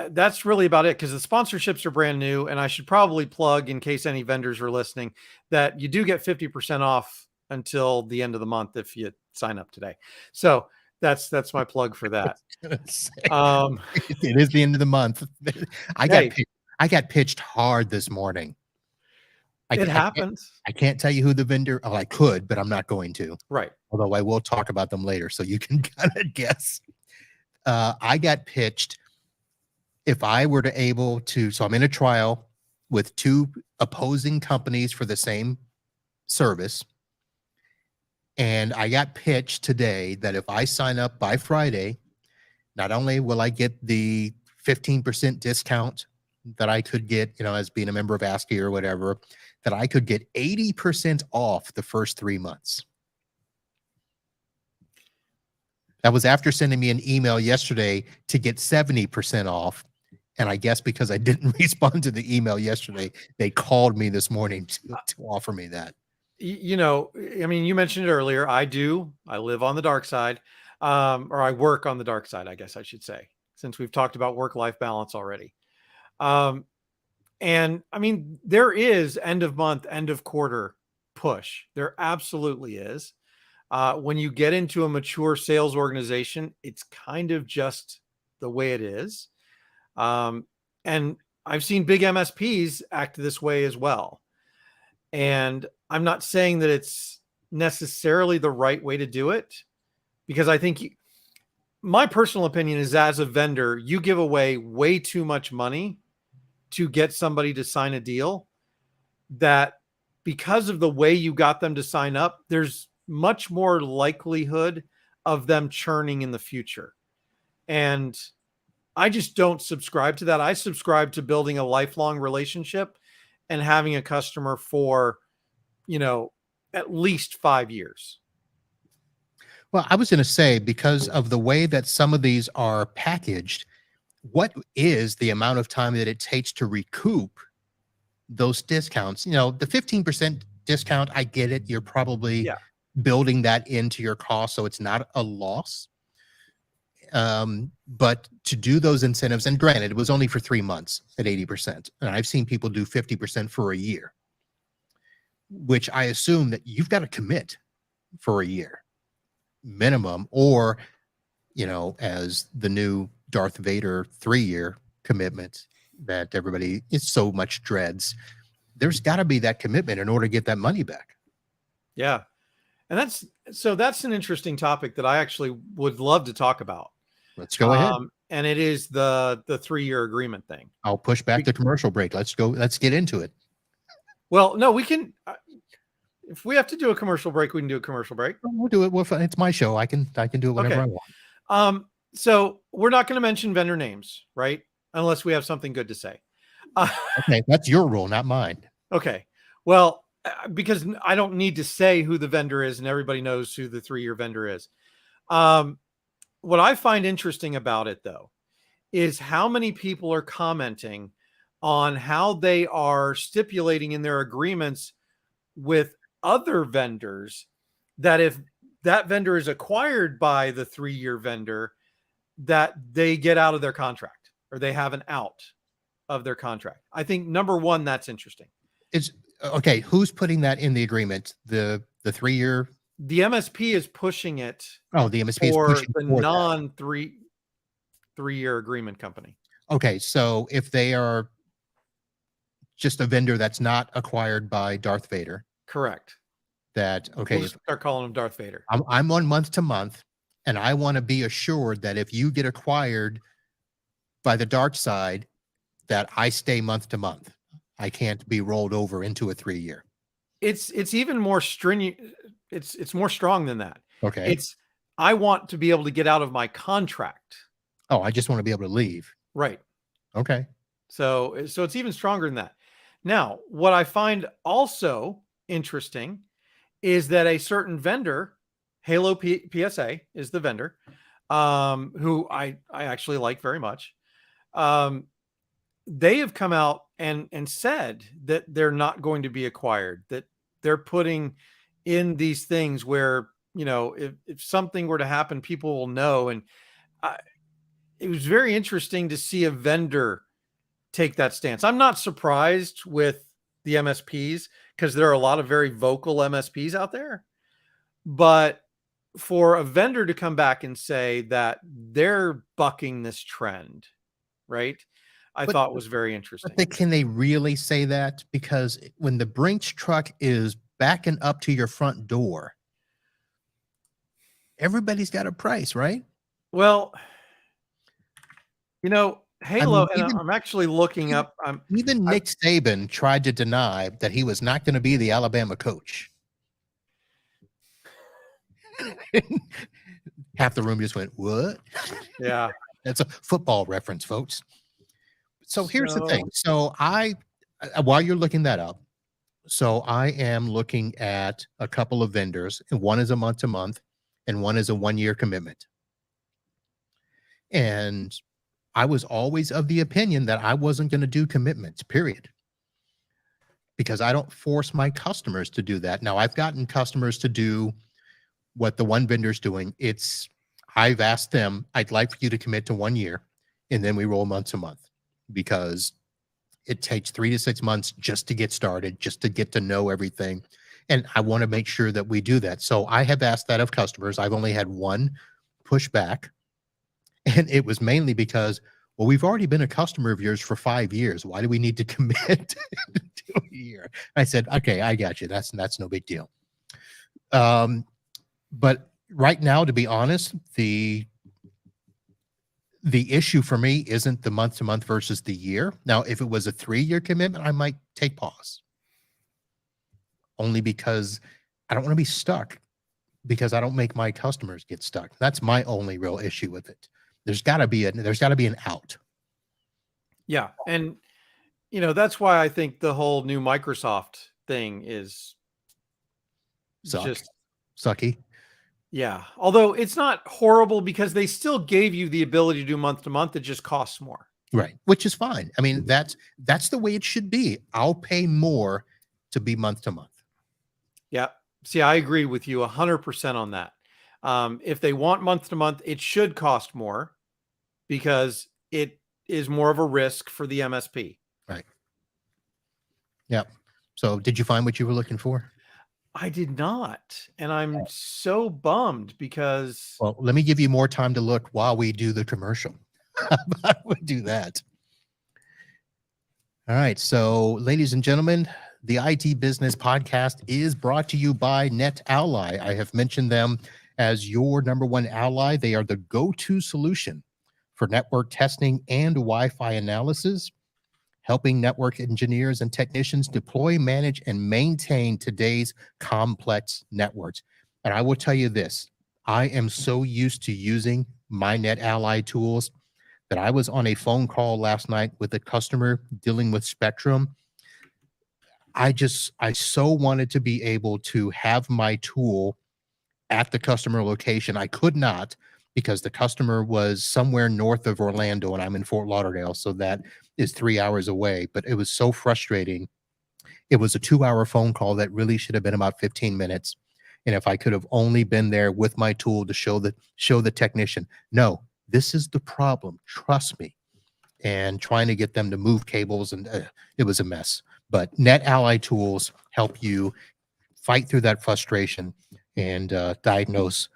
Speaker 1: that's really about it, because the sponsorships are brand new. And I should probably plug, in case any vendors are listening, that you do get 50% off until the end of the month if you sign up today. So that's my plug for that.
Speaker 2: It is the end of the month. I got pitched hard this morning.
Speaker 1: It happens.
Speaker 2: I can't tell you who the vendor. Oh, I could, but I'm not going to.
Speaker 1: Right.
Speaker 2: Although I will talk about them later, so you can kind of guess. I got pitched. If I were to able to, so I'm in a trial with two opposing companies for the same service. And I got pitched today that if I sign up by Friday, not only will I get the 15% discount that I could get, as being a member of ASCII or whatever, that I could get 80% off the first 3 months. That was after sending me an email yesterday to get 70% off. And I guess because I didn't respond to the email yesterday, they called me this morning to offer me that.
Speaker 1: I mean, you mentioned it earlier. I live on the dark side, or I work on the dark side, I guess I should say, since we've talked about work-life balance already. And I mean, there is end of month, end of quarter push. There absolutely is. When you get into a mature sales organization, it's kind of just the way it is. And I've seen big MSPs act this way as well. And I'm not saying that it's necessarily the right way to do it, because I think my personal opinion is, as a vendor, you give away way too much money to get somebody to sign a deal, that because of the way you got them to sign up, there's much more likelihood of them churning in the future. And I just don't subscribe to that. I subscribe to building a lifelong relationship and having a customer for, at least 5 years.
Speaker 2: Well, I was going to say, because of the way that some of these are packaged, what is the amount of time that it takes to recoup those discounts? The 15% discount, I get it. You're probably building that into your cost, so it's not a loss. But to do those incentives, and granted, it was only for 3 months at 80%. And I've seen people do 50% for a year, which I assume that you've got to commit for a year minimum, or, as the new Darth Vader 3-year commitment that everybody is so much dreads, there's got to be that commitment in order to get that money back.
Speaker 1: Yeah. And that's an interesting topic that I actually would love to talk about.
Speaker 2: Let's go ahead.
Speaker 1: And it is the 3-year agreement thing.
Speaker 2: I'll push back the commercial break. Let's get into it.
Speaker 1: Well, no, we can. If we have to do a commercial break, we can do a commercial break.
Speaker 2: We'll do it. It's my show. I can do it whenever I want.
Speaker 1: So we're not going to mention vendor names, right? Unless we have something good to say.
Speaker 2: Okay, that's your rule, not mine.
Speaker 1: Okay. Well, because I don't need to say who the vendor is, and everybody knows who the 3-year vendor is. What I find interesting about it, though, is how many people are commenting on how they are stipulating in their agreements with other vendors that if that vendor is acquired by the 3-year vendor, that they get out of their contract or they have an out of their contract. I think number one, that's interesting.
Speaker 2: It's okay. Who's putting that in the agreement? The 3-year.
Speaker 1: The MSP is pushing it.
Speaker 2: Oh, the MSP
Speaker 1: for
Speaker 2: is pushing
Speaker 1: the non 3-year agreement company.
Speaker 2: Okay, so if they are just a vendor that's not acquired by Darth Vader,
Speaker 1: Correct.
Speaker 2: that okay,
Speaker 1: We'll start calling him Darth Vader.
Speaker 2: I'm on month to month, and I want to be assured that if you get acquired by the dark side, that I stay month to month. I can't be rolled over into a 3-year.
Speaker 1: It's even more stringent. It's more strong than that.
Speaker 2: Okay.
Speaker 1: I want to be able to get out of my contract.
Speaker 2: Oh, I just want to be able to leave.
Speaker 1: Right.
Speaker 2: Okay.
Speaker 1: So it's even stronger than that. Now, what I find also interesting is that a certain vendor, Halo PSA is the vendor, who I actually like very much. They have come out and said that they're not going to be acquired, that they're putting in these things where, if something were to happen, people will know. And it was very interesting to see a vendor take that stance. I'm not surprised with the MSPs because there are a lot of very vocal MSPs out there, but for a vendor to come back and say that they're bucking this trend, right? I thought was very interesting.
Speaker 2: But can they really say that? Because when the Brinks truck is backing up to your front door, everybody's got a price, right?
Speaker 1: Well, Halo,
Speaker 2: I mean,
Speaker 1: and I'm actually looking up.
Speaker 2: Even Nick Saban tried to deny that he was not going to be the Alabama coach. Half the room just went, "What?"
Speaker 1: Yeah,
Speaker 2: that's a football reference, folks. So here's the thing. So while you're looking that up, so I am looking at a couple of vendors, and one is a month to month, and one is a 1-year commitment. And I was always of the opinion that I wasn't going to do commitments, period. Because I don't force my customers to do that. Now, I've gotten customers to do what the one vendor's doing. I've asked them, I'd like for you to commit to 1 year, and then we roll month to month, because it takes 3 to 6 months just to get started, just to get to know everything. And I want to make sure that we do that. So I have asked that of customers. I've only had one pushback. And it was mainly because, well, we've already been a customer of yours for 5 years. Why do we need to commit to a year? I said, okay, I got you. That's no big deal. But right now, to be honest, the issue for me isn't the month to month versus the year. Now, if it was a 3-year commitment, I might take pause. Only because I don't want to be stuck, because I don't make my customers get stuck. That's my only real issue with it. There's got to be an out. Yeah.
Speaker 1: And that's why I think the whole new Microsoft thing is just
Speaker 2: sucky.
Speaker 1: Yeah. Although it's not horrible, because they still gave you the ability to do month to month. It just costs more.
Speaker 2: Right. Which is fine. I mean, that's the way it should be. I'll pay more to be month to month.
Speaker 1: Yeah. See, I agree with you 100% on that. If they want month to month, it should cost more, because it is more of a risk for the MSP.
Speaker 2: Right. Yeah. So did you find what you were looking for?
Speaker 1: I did not. And I'm so bummed, because...
Speaker 2: Well, let me give you more time to look while we do the commercial. I would do that. All right. So, ladies and gentlemen, the IT Business Podcast is brought to you by NetAlly. I have mentioned them as your number one ally. They are the go-to solution for network testing and Wi-Fi analysis. helping network engineers and technicians deploy, manage, and maintain today's complex networks. And I will tell you this, I am so used to using my NetAlly tools that I was on a phone call last night with a customer dealing with Spectrum. I so wanted to be able to have my tool at the customer location. I could not because the customer was somewhere north of Orlando and I'm in Fort Lauderdale. So that is 3 hours away, but it was so frustrating. It was a 2-hour phone call that really should have been about 15 minutes. And if I could have only been there with my tool to show the technician, no, this is the problem. Trust me. And trying to get them to move cables, and it was a mess. But NetAlly tools help you fight through that frustration and diagnose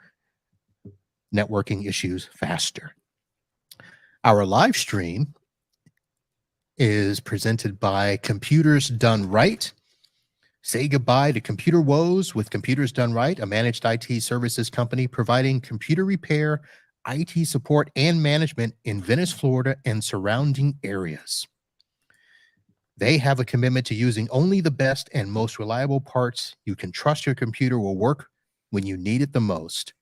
Speaker 2: networking issues faster. Our live stream is presented by Computers Done Right. Say goodbye to computer woes with Computers Done Right, a managed IT services company providing computer repair, IT support, and management in Venice, Florida, and surrounding areas. They have a commitment to using only the best and most reliable parts. You can trust your computer will work when you need it the most.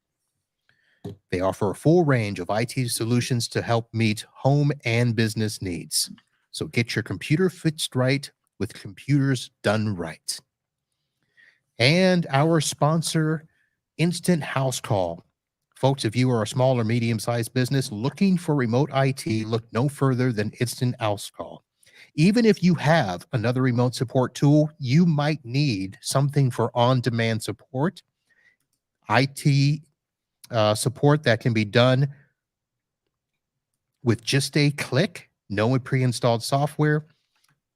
Speaker 2: They offer a full range of IT solutions to help meet home and business needs. So get your computer fixed right with Computers Done Right. And our sponsor, Instant House Call. Folks, if you are a small or medium-sized business looking for remote IT, look no further than Instant House Call. Even if you have another remote support tool, you might need something for on-demand support, IT support that can be done with just a click, no pre-installed software.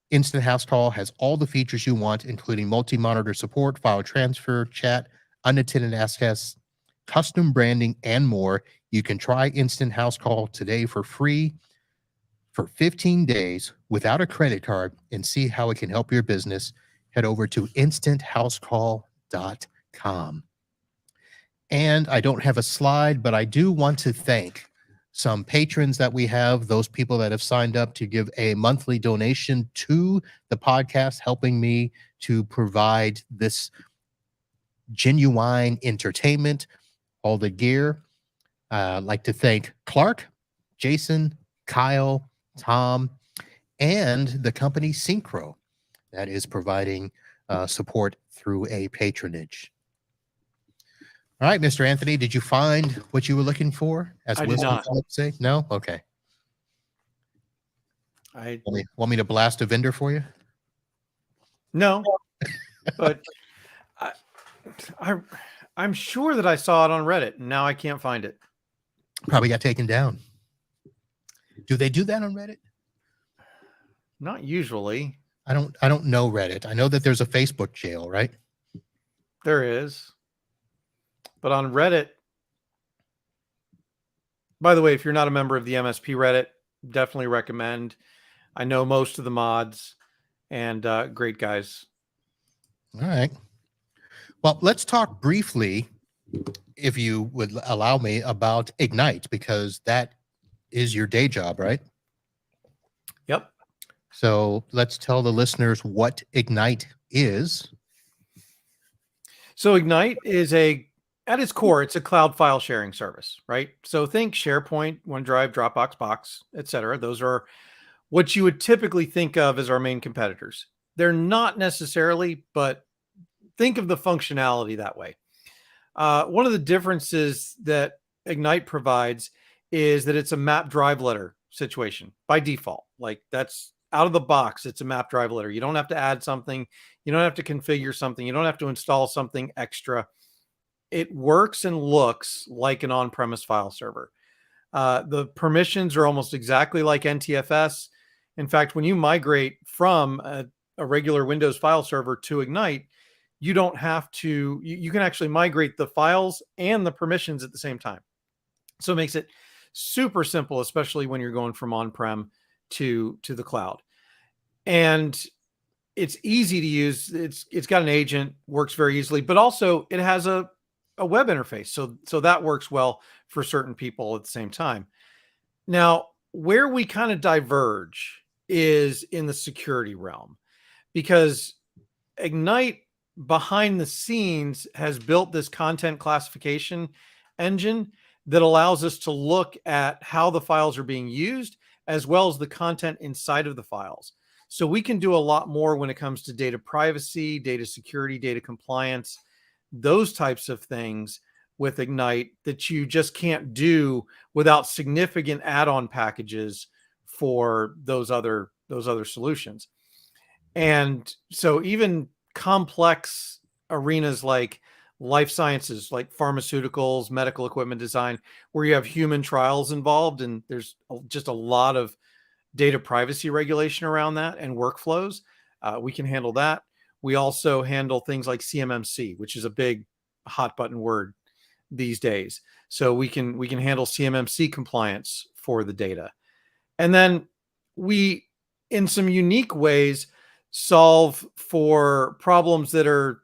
Speaker 2: Instant House Call has all the features you want, including multi-monitor support, file transfer, chat, unattended access, custom branding, and more. You can try Instant House Call today for free for 15 days without a credit card and see how it can help your business. Head over to instanthousecall.com. And I don't have a slide, but I do want to thank some patrons that we have, those people that have signed up to give a monthly donation to the podcast, helping me to provide this genuine entertainment, all the gear. I'd like to thank Clark, Jason, Kyle, Tom, and the company Synchro that is providing support through a patronage. All right, Mr. Anthony, did you find what you were looking for? As
Speaker 1: I did not.
Speaker 2: Say no. Okay. Want me to blast a vendor for you?
Speaker 1: No, but I'm sure that I saw it on Reddit, and now I can't find it.
Speaker 2: Probably got taken down. Do they do that on Reddit?
Speaker 1: Not usually.
Speaker 2: I don't know Reddit. I know that there's a Facebook jail, right?
Speaker 1: There is. But on Reddit, by the way, if you're not a member of the MSP Reddit, definitely recommend. I know most of the mods and great guys.
Speaker 2: All right. Well, let's talk briefly, if you would allow me, about Ignite, because that is your day job, right?
Speaker 1: Yep.
Speaker 2: So let's tell the listeners what Ignite is.
Speaker 1: So Ignite is at its core, it's a cloud file sharing service, right? So think SharePoint, OneDrive, Dropbox, Box, etc. Those are what you would typically think of as our main competitors. They're not necessarily, but think of the functionality that way. One of the differences that Ignite provides is that it's a map drive letter situation by default. Like that's out of the box. It's a map drive letter. You don't have to add something. You don't have to configure something. You don't have to install something extra. It works and looks like an on-premise file server. The permissions are almost exactly like NTFS. In fact, when you migrate from a regular Windows file server to Ignite, you don't have to, you can actually migrate the files and the permissions at the same time. So it makes it super simple, especially when you're going from on-prem to the cloud. And it's easy to use. It's got an agent, works very easily, but also it has a web interface. So that works well for certain people at the same time. Now, where we kind of diverge is in the security realm, because Ignite behind the scenes has built this content classification engine that allows us to look at how the files are being used, as well as the content inside of the files. So we can do a lot more when it comes to data privacy, data security, data compliance, those types of things with Ignite that you just can't do without significant add-on packages for those other solutions. And so even complex arenas like life sciences, like pharmaceuticals, medical equipment design, where you have human trials involved, and there's just a lot of data privacy regulation around that and workflows, we can handle that. We also handle things like CMMC, which is a big hot button word these days. So we can handle CMMC compliance for the data. And then we, in some unique ways, solve for problems that are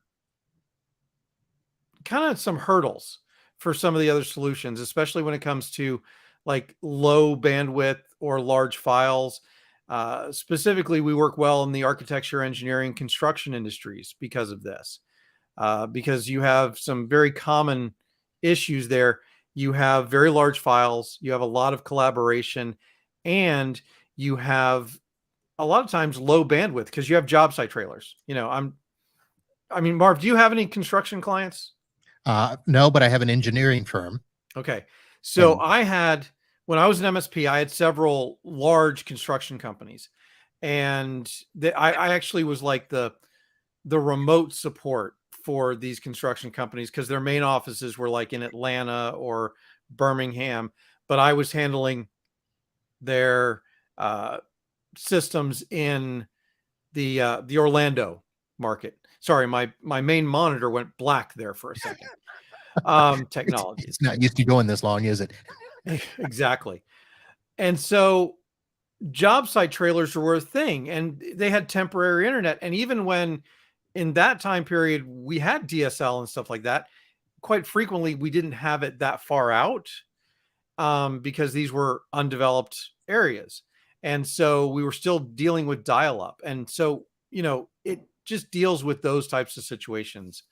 Speaker 1: kind of some hurdles for some of the other solutions, especially when it comes to like low bandwidth or large files. Specifically, we work well in the architecture, engineering, construction industries because of this, because you have some very common issues there. You have very large files, you have a lot of collaboration, and you have a lot of times low bandwidth because you have job site trailers. Marv, do you have any construction clients?
Speaker 2: No, but I have an engineering firm.
Speaker 1: Okay. So
Speaker 2: And
Speaker 1: when I was an MSP, I had several large construction companies, and I actually was like the remote support for these construction companies because their main offices were like in Atlanta or Birmingham, but I was handling their systems in the Orlando market. Sorry, my main monitor went black there for a second. Technology.
Speaker 2: it's not used to going this long, is it?
Speaker 1: Exactly. And so job site trailers were a thing, and they had temporary internet. And even when in that time period we had DSL and stuff like that, quite frequently we didn't have it that far out, because these were undeveloped areas. And so we were still dealing with dial-up. And so, it just deals with those types of situations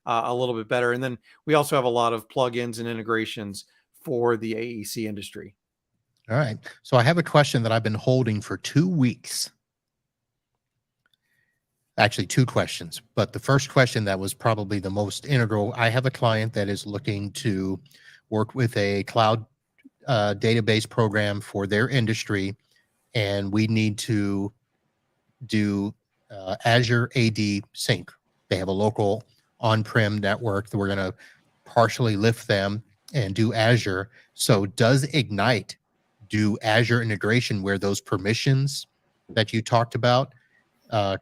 Speaker 1: a little bit better. And then we also have a lot of plugins and integrations for the AEC industry.
Speaker 2: All right. So I have a question that I've been holding for 2 weeks. Actually, two questions. But the first question that was probably the most integral, I have a client that is looking to work with a cloud database program for their industry, and we need to do Azure AD sync. They have a local on-prem network that we're going to partially lift them and do Azure. So does Ignite do Azure integration where those permissions that you talked about,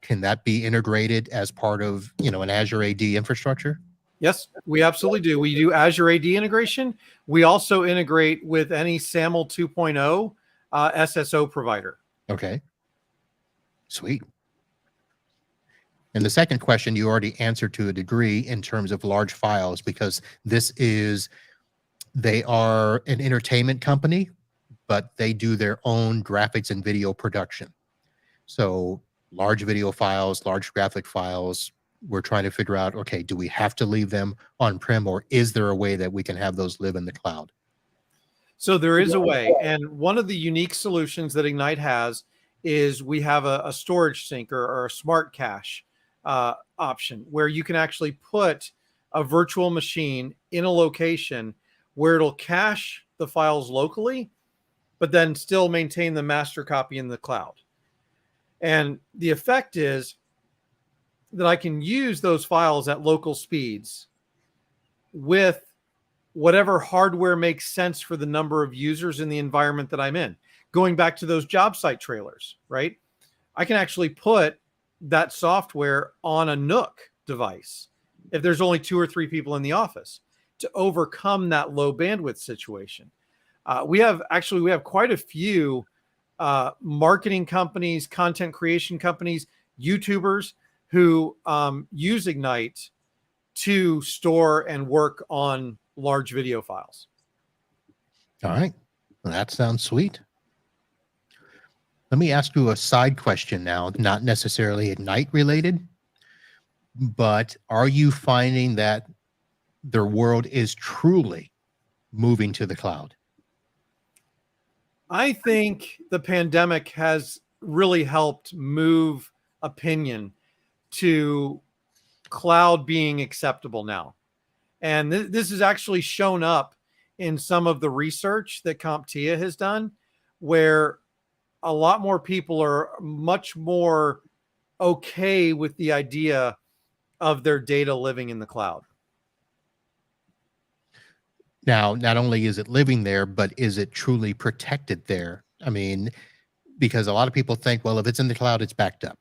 Speaker 2: can that be integrated as part of, an Azure AD infrastructure?
Speaker 1: Yes, we absolutely do. We do Azure AD integration. We also integrate with any SAML 2.0 SSO provider.
Speaker 2: Okay. Sweet. And the second question you already answered to a degree in terms of large files, because they are an entertainment company, but they do their own graphics and video production. So large video files, large graphic files, we're trying to figure out, okay, do we have to leave them on-prem, or is there a way that we can have those live in the cloud?
Speaker 1: So there is a way. And one of the unique solutions that Ignite has is we have a storage sync or a smart cache option where you can actually put a virtual machine in a location where it'll cache the files locally, but then still maintain the master copy in the cloud. And the effect is that I can use those files at local speeds with whatever hardware makes sense for the number of users in the environment that I'm in. Going back to those job site trailers, right? I can actually put that software on a Nook device if there's only 2 or 3 people in the office to overcome that low bandwidth situation. We have quite a few marketing companies, content creation companies, YouTubers who use Ignite to store and work on large video files.
Speaker 2: All right. Well, that sounds sweet. Let me ask you a side question now, not necessarily Ignite related, but are you finding that their world is truly moving to the cloud?
Speaker 1: I think the pandemic has really helped move opinion to cloud being acceptable now. And this has actually shown up in some of the research that CompTIA has done, where a lot more people are much more okay with the idea of their data living in the cloud.
Speaker 2: Now, not only is it living there, but is it truly protected there? I mean, because a lot of people think, well, if it's in the cloud, it's backed up.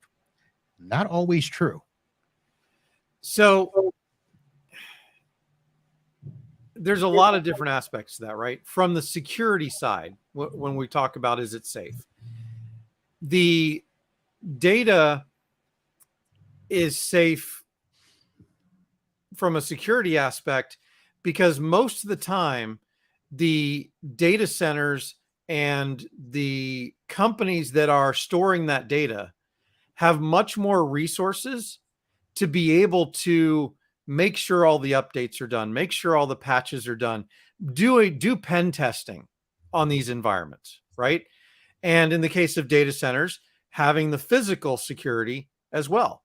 Speaker 2: Not always true.
Speaker 1: So there's a lot of different aspects to that, right? From the security side, when we talk about is it safe, the data is safe from a security aspect because most of the time the data centers and the companies that are storing that data have much more resources to be able to make sure all the updates are done, make sure all the patches are done, do pen testing on these environments, right? And in the case of data centers, having the physical security as well.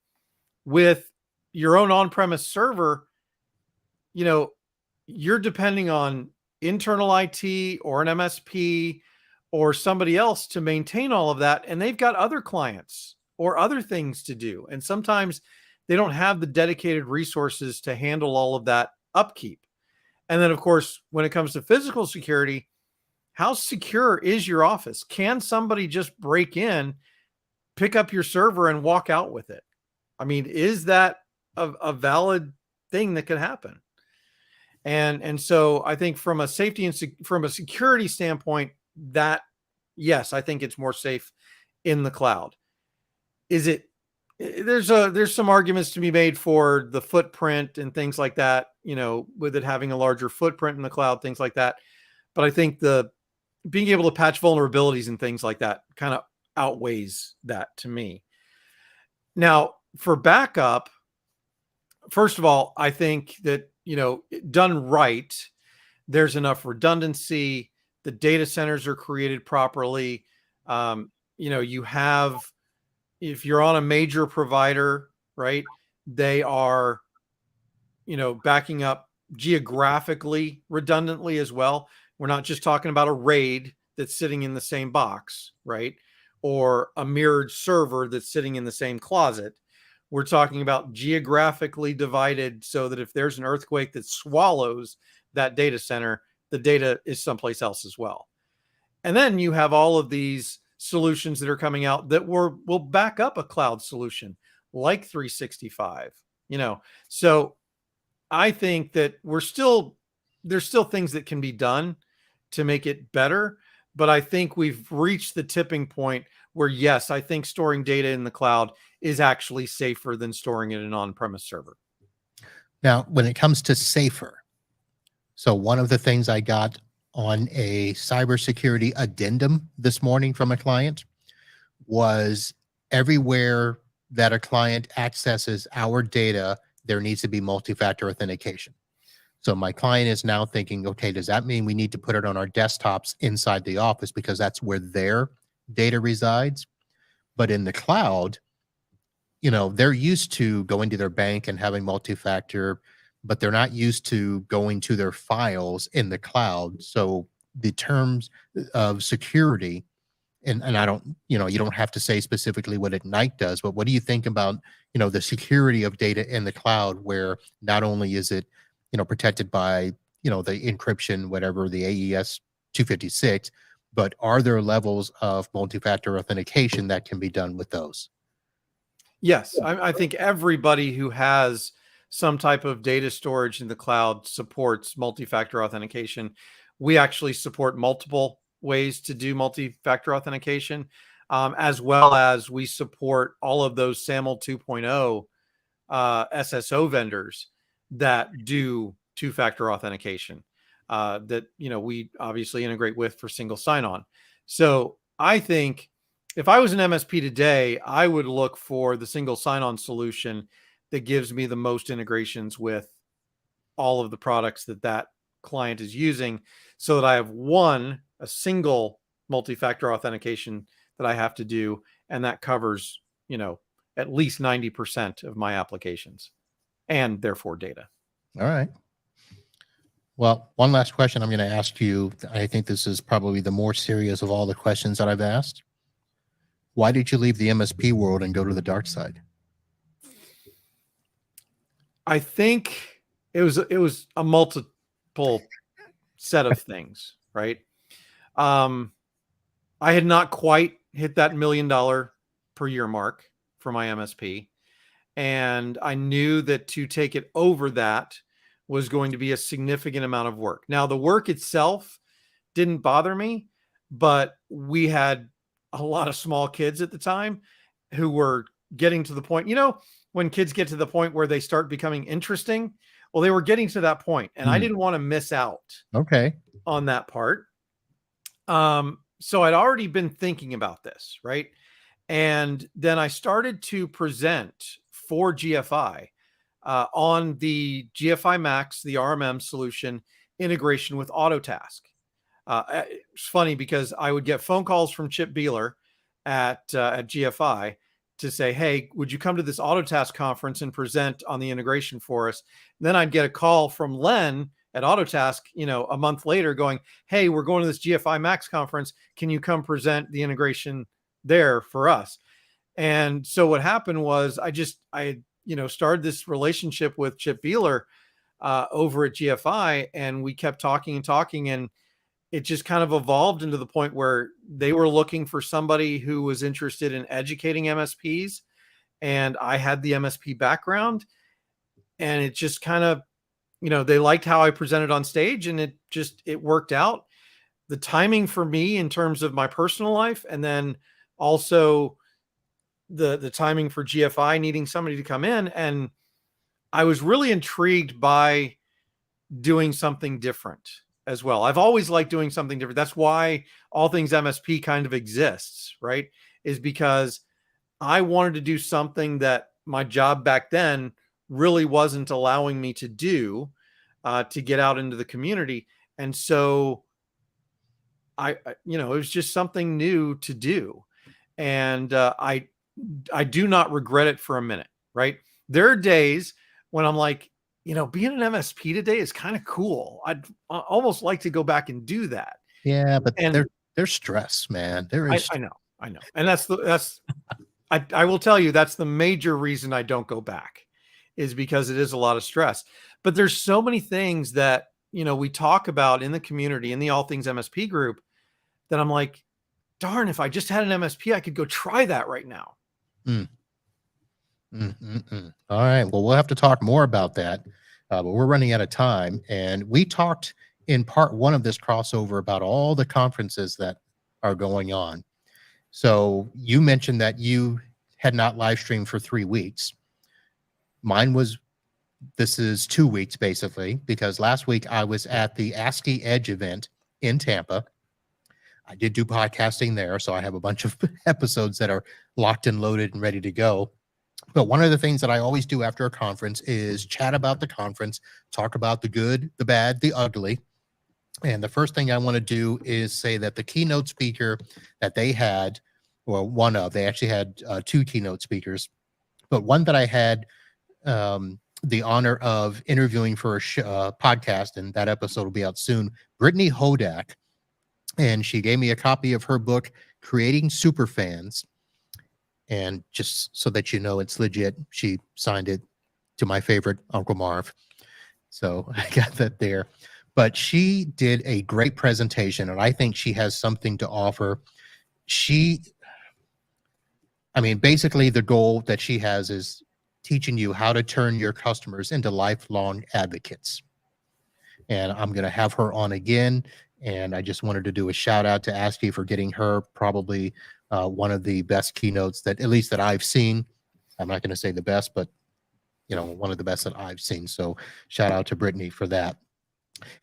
Speaker 1: With your own on-premise server, you know, you're depending on internal IT or an MSP or somebody else to maintain all of that. And they've got other clients or other things to do. And sometimes they don't have the dedicated resources to handle all of that upkeep. And then, of course, when it comes to physical security, how secure is your office? Can somebody just break in, pick up your server, and walk out with it? I mean, is that a valid thing that could happen? And so I think from a safety and from a security standpoint, that yes, I think it's more safe in the cloud. Is it? There's some arguments to be made for the footprint and things like that, you know, with it having a larger footprint in the cloud, things like that. But I think the being able to patch vulnerabilities and things like that kind of outweighs that to me. Now, for backup, first of all, I think that, you know, done right, there's enough redundancy. The data centers are created properly. You know, you have, if you're on a major provider, right, they are, you know, backing up geographically redundantly as well. We're not just talking about a RAID that's sitting in the same box, right? Or a mirrored server that's sitting in the same closet. We're talking about geographically divided so that if there's an earthquake that swallows that data center, the data is someplace else as well. And then you have all of these solutions that are coming out that will back up a cloud solution like 365, you know. So I think that there's still things that can be done to make it better, but I think we've reached the tipping point where, yes, I think storing data in the cloud is actually safer than storing it in an on-premise server.
Speaker 2: Now, when it comes to safer, so one of the things I got on a cybersecurity addendum this morning from a client was everywhere that a client accesses our data, there needs to be multi-factor authentication. So my client is now thinking, okay, does that mean we need to put it on our desktops inside the office because that's where their data resides? But in the cloud, you know, they're used to going to their bank and having multi-factor, but they're not used to going to their files in the cloud. So the terms of security, and I don't, you know, you don't have to say specifically what Ignite does, but what do you think about, you know, the security of data in the cloud where not only is it, you know, protected by, you know, the encryption, whatever, the AES 256, but are there levels of multi-factor authentication that can be done with those?
Speaker 1: Yes, I think everybody who has some type of data storage in the cloud supports multi-factor authentication. We actually support multiple ways to do multi-factor authentication, as well as we support all of those SAML 2.0 SSO vendors that do two-factor authentication that, you know, we obviously integrate with for single sign-on. So I think if I was an MSP today, I would look for the single sign-on solution that gives me the most integrations with all of the products that client is using, so that I have a single multi-factor authentication that I have to do, and that covers, at least 90% of my applications and therefore data.
Speaker 2: All right. Well, one last question I'm going to ask you. I think this is probably the more serious of all the questions that I've asked. Why did you leave the MSP world and go to the dark side?
Speaker 1: I think it was a multiple set of things, right? I had not quite hit that $1 million per year mark for my MSP. And I knew that to take it over that was going to be a significant amount of work. Now, the work itself didn't bother me, but we had a lot of small kids at the time who were getting to the point, when kids get to the point where they start becoming interesting. Well, they were getting to that point, and I didn't want to miss out on that part. So I'd already been thinking about this, right? And then I started to present for GFI on the GFI Max, the RMM solution integration with Autotask. It's funny because I would get phone calls from Chip Beeler at GFI to say, hey, would you come to this Autotask conference and present on the integration for us? And then I'd get a call from Len at Autotask, a month later going, hey, we're going to this GFI Max conference. Can you come present the integration there for us? And so what happened was I started this relationship with Chip Beeler over at GFI, and we kept talking and talking, and it just kind of evolved into the point where they were looking for somebody who was interested in educating MSPs. And I had the MSP background, and it just kind of, they liked how I presented on stage, and it worked out. The timing for me in terms of my personal life, and then also the timing for GFI needing somebody to come in. And I was really intrigued by doing something different as well. I've always liked doing something different. That's why All Things MSP kind of exists, right? Is because I wanted to do something that my job back then really wasn't allowing me to do, to get out into the community. And so it was just something new to do. And I do not regret it for a minute, right? There are days when I'm like, being an MSP today is kind of cool. I'd almost like to go back and do that.
Speaker 2: Yeah, but there's stress, man. There is.
Speaker 1: I know. And I will tell you, that's the major reason I don't go back, is because it is a lot of stress. But there's so many things that, we talk about in the community, in the All Things MSP group, that I'm like, darn, if I just had an MSP, I could go try that right now.
Speaker 2: All right. Well, we'll have to talk more about that, but we're running out of time. And we talked in part one of this crossover about all the conferences that are going on. So you mentioned that you had not live streamed for 3 weeks. This is 2 weeks basically, because last week I was at the ASCII Edge event in Tampa. I did do podcasting there, so I have a bunch of episodes that are locked and loaded and ready to go. But one of the things that I always do after a conference is chat about the conference, talk about the good, the bad, the ugly. And the first thing I want to do is say that the keynote speaker that they had, they actually had 2 keynote speakers, but one that I had the honor of interviewing for a podcast, and that episode will be out soon, Brittany Hodak. And she gave me a copy of her book, Creating Superfans. And just so that it's legit, she signed it to my favorite Uncle Marv. So I got that there. But she did a great presentation, and I think she has something to offer. Basically the goal that she has is teaching you how to turn your customers into lifelong advocates. And I'm going to have her on again. And I just wanted to do a shout out to ASCII for getting her probably one of the best keynotes that, at least that I've seen. I'm not going to say the best, but one of the best that I've seen. So shout out to Brittany for that.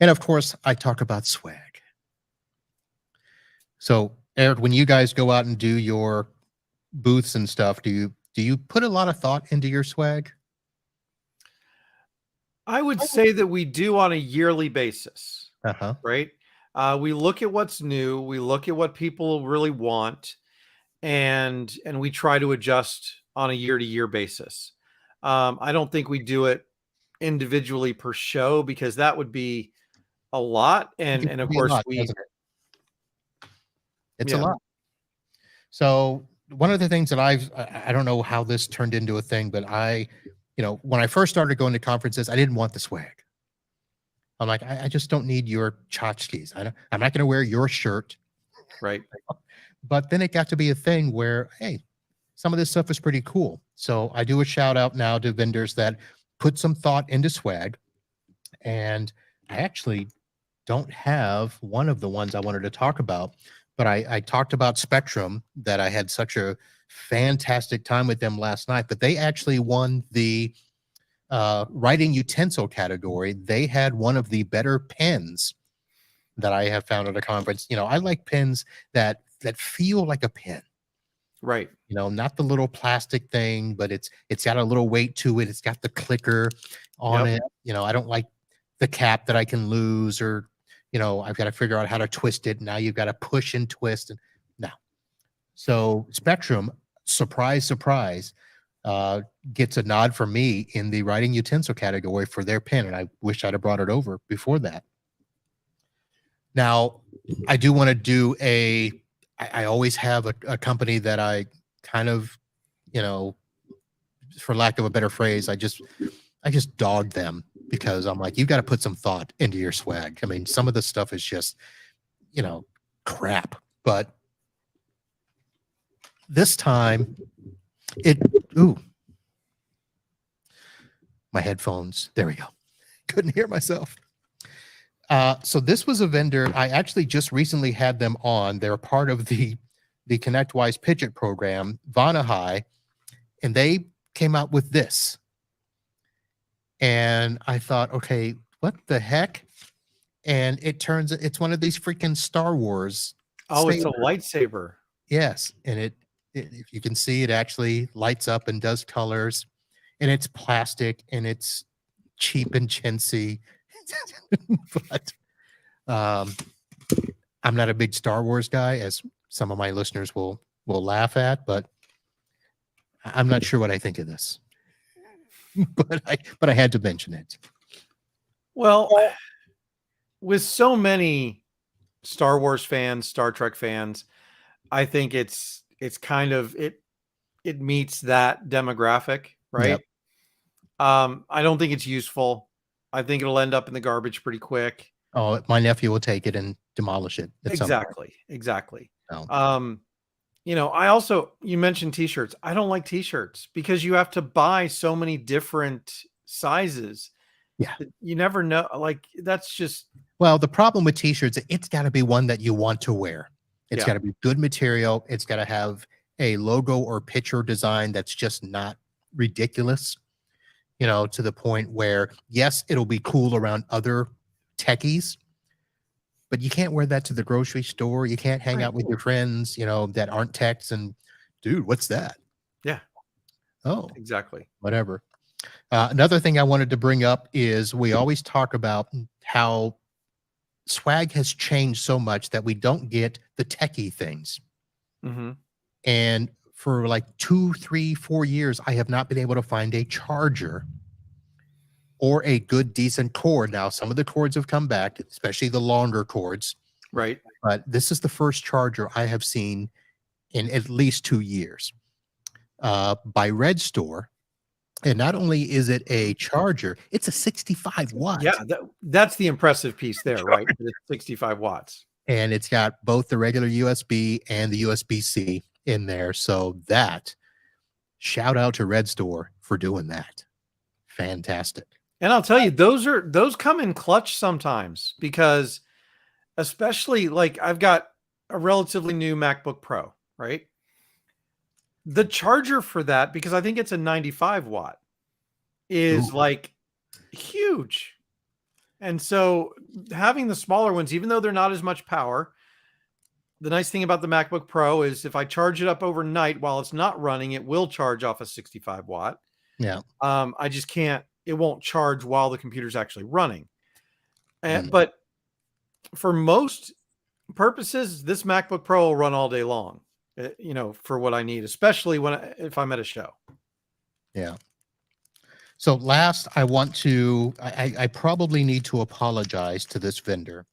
Speaker 2: And of course, I talk about swag. So Eric, when you guys go out and do your booths and stuff, do you put a lot of thought into your swag?
Speaker 1: I would say that we do on a yearly basis,
Speaker 2: Uh-huh.
Speaker 1: right? We look at what's new, we look at what people really want, and we try to adjust on a year-to-year basis. I don't think we do it individually per show because that would be a lot,
Speaker 2: It
Speaker 1: and
Speaker 2: can
Speaker 1: of
Speaker 2: be a
Speaker 1: course
Speaker 2: lot,
Speaker 1: we
Speaker 2: doesn't it? It's a
Speaker 1: yeah,
Speaker 2: lot. So one of the things that I don't know how this turned into a thing, but when I first started going to conferences, I didn't want the swag. I'm like, I just don't need your tchotchkes. I'm not going to wear your shirt.
Speaker 1: right.
Speaker 2: But then it got to be a thing where, hey, some of this stuff is pretty cool. So I do a shout out now to vendors that put some thought into swag. And I actually don't have one of the ones I wanted to talk about, but I talked about Spectrum, that I had such a fantastic time with them last night, but they actually won the writing utensil category. They had one of the better pens that I have found at a conference. I like pens that feel like a pen.
Speaker 1: Right.
Speaker 2: Not the little plastic thing, but it's got a little weight to it. It's got the clicker on
Speaker 1: Yep.
Speaker 2: it. I don't like the cap that I can lose, or I've got to figure out how to twist it. Now you've got to push and twist. And no. So Spectrum, surprise, surprise, gets a nod from me in the writing utensil category for their pen. And I wish I'd have brought it over before that. Now, I do want to do I always have a company that I kind of, for lack of a better phrase, I just dog them, because I'm like, you've got to put some thought into your swag. I mean, some of the stuff is just, crap. But this time, my headphones. There we go. Couldn't hear myself. So this was a vendor. I actually just recently had them on. They're part of the ConnectWise Pitch It program, Vanahai, and they came out with this. And I thought, okay, what the heck? And it's one of these freaking Star Wars.
Speaker 1: Oh, it's a lightsaber.
Speaker 2: Yes, and it if you can see, it actually lights up and does colors, and it's plastic and it's cheap and chintzy. But I'm not a big Star Wars guy, as some of my listeners will laugh at, but I'm not sure what I think of this. but I had to mention it.
Speaker 1: Well, with so many Star Wars fans, Star Trek fans, I think it's kind of it meets that demographic, right?
Speaker 2: Yep.
Speaker 1: I don't think it's useful. I think it'll end up in the garbage pretty quick.
Speaker 2: Oh, my nephew will take it and demolish it at some point.
Speaker 1: Exactly.
Speaker 2: So.
Speaker 1: You mentioned t-shirts. I don't like t-shirts because you have to buy so many different sizes.
Speaker 2: Yeah.
Speaker 1: You never know. Like, that's just.
Speaker 2: Well, the problem with t-shirts, it's got to be one that you want to wear. It's got to be good material. It's got to have a logo or picture design that's just not ridiculous, to the point where, yes, it'll be cool around other techies, but you can't wear that to the grocery store. You can't hang out with your friends, that aren't techs, and dude, what's that?
Speaker 1: Yeah.
Speaker 2: Oh,
Speaker 1: Exactly.
Speaker 2: whatever. Another thing I wanted to bring up is we always talk about how swag has changed so much that we don't get the techie things.
Speaker 1: Mm-hmm.
Speaker 2: And for like 2, 3, 4 years, I have not been able to find a charger or a good, decent cord. Now, some of the cords have come back, especially the longer cords.
Speaker 1: Right.
Speaker 2: But this is the first charger I have seen in at least 2 years by Red Store. And not only is it a charger, it's a 65 watt.
Speaker 1: Yeah, that's the impressive piece there, right? It's 65 watts.
Speaker 2: And it's got both the regular USB and the USB-C in there. So shout out to Red Store for doing that. Fantastic.
Speaker 1: And I'll tell you, those come in clutch sometimes, because especially, like, I've got a relatively new MacBook Pro, right? The charger for that, because I think it's a 95 watt, is like huge. And so having the smaller ones, even though they're not as much power, the nice thing about the MacBook Pro is if I charge it up overnight while it's not running, it will charge off a 65 watt.
Speaker 2: Yeah.
Speaker 1: I just can't, it won't charge while the computer's actually running.
Speaker 2: Mm.
Speaker 1: But for most purposes, this MacBook Pro will run all day long, for what I need, especially if I'm at a show.
Speaker 2: Yeah. So last, I probably need to apologize to this vendor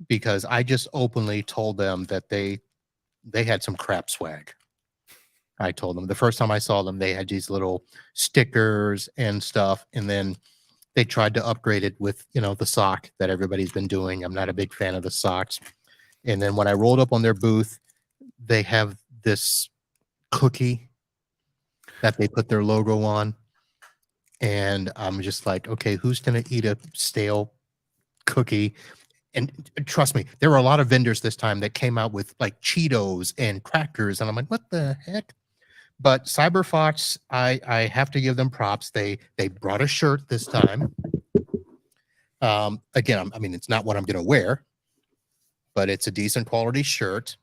Speaker 2: because I just openly told them that they had some crap swag. I told them the first time I saw them, they had these little stickers and stuff. And then they tried to upgrade it with, the sock that everybody's been doing. I'm not a big fan of the socks. And then when I rolled up on their booth, they have this cookie that they put their logo on. And I'm just like, okay, who's going to eat a stale cookie? And trust me, there were a lot of vendors this time that came out with like Cheetos and crackers. And I'm like, what the heck? But CyberFox, I have to give them props. They brought a shirt this time. Again, I mean, it's not what I'm going to wear, but it's a decent quality shirt.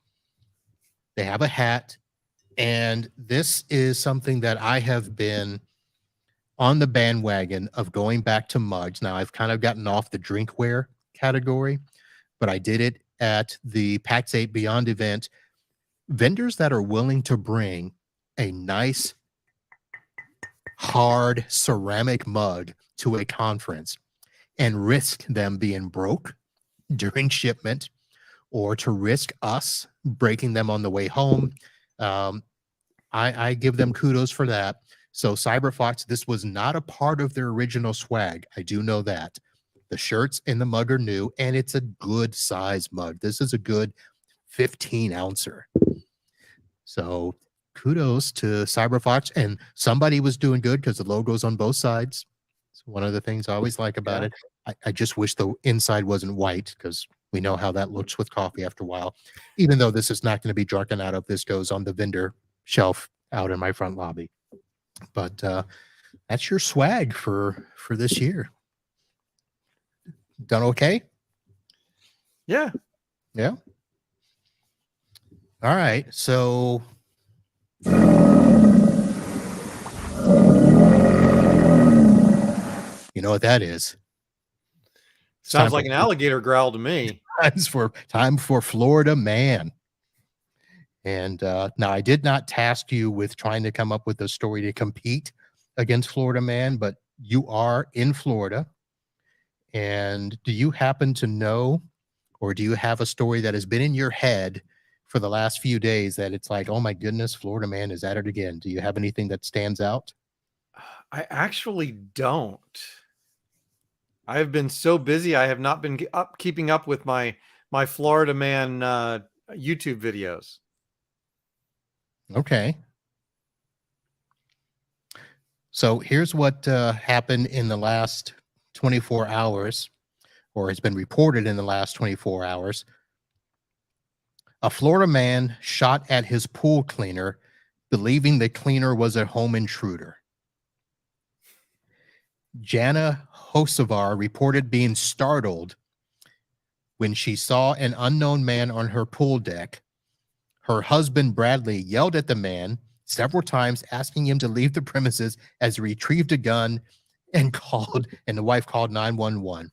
Speaker 2: They have a hat. And this is something that I have been on the bandwagon of going back to mugs. Now, I've kind of gotten off the drinkware category, but I did it at the PAX 8 Beyond event. Vendors that are willing to bring a nice, hard ceramic mug to a conference and risk them being broke during shipment or to risk us breaking them on the way home. I give them kudos for that. So CyberFox, this was not a part of their original swag. I do know that. The shirts and the mug are new, and it's a good size mug. This is a good 15 ouncer. So kudos to CyberFox, and somebody was doing good because the logo's on both sides. It's one of the things I always like about it. I just wish the inside wasn't white because we know how that looks with coffee after a while. Even though this is not going to be drunken out of, this goes on the vendor shelf out in my front lobby. But that's your swag for this year. Done okay?
Speaker 1: Yeah.
Speaker 2: Yeah. All right. So you know what that is?
Speaker 1: Sounds like an alligator growl to me.
Speaker 2: Time for Florida Man. And now I did not task you with trying to come up with a story to compete against Florida Man, but you are in Florida. And do you happen to know, or do you have a story that has been in your head for the last few days that it's like, oh my goodness, Florida Man is at it again? Do you have anything that stands out?
Speaker 1: I actually don't. I have been so busy. I have not been keeping up with my Florida Man YouTube videos.
Speaker 2: Okay. So here's what happened in the last 24 hours, or has been reported in the last 24 hours. A Florida man shot at his pool cleaner, believing the cleaner was a home intruder. Jana Hosevar reported being startled when she saw an unknown man on her pool deck. Her husband, Bradley, yelled at the man several times, asking him to leave the premises as he retrieved a gun and the wife called 911.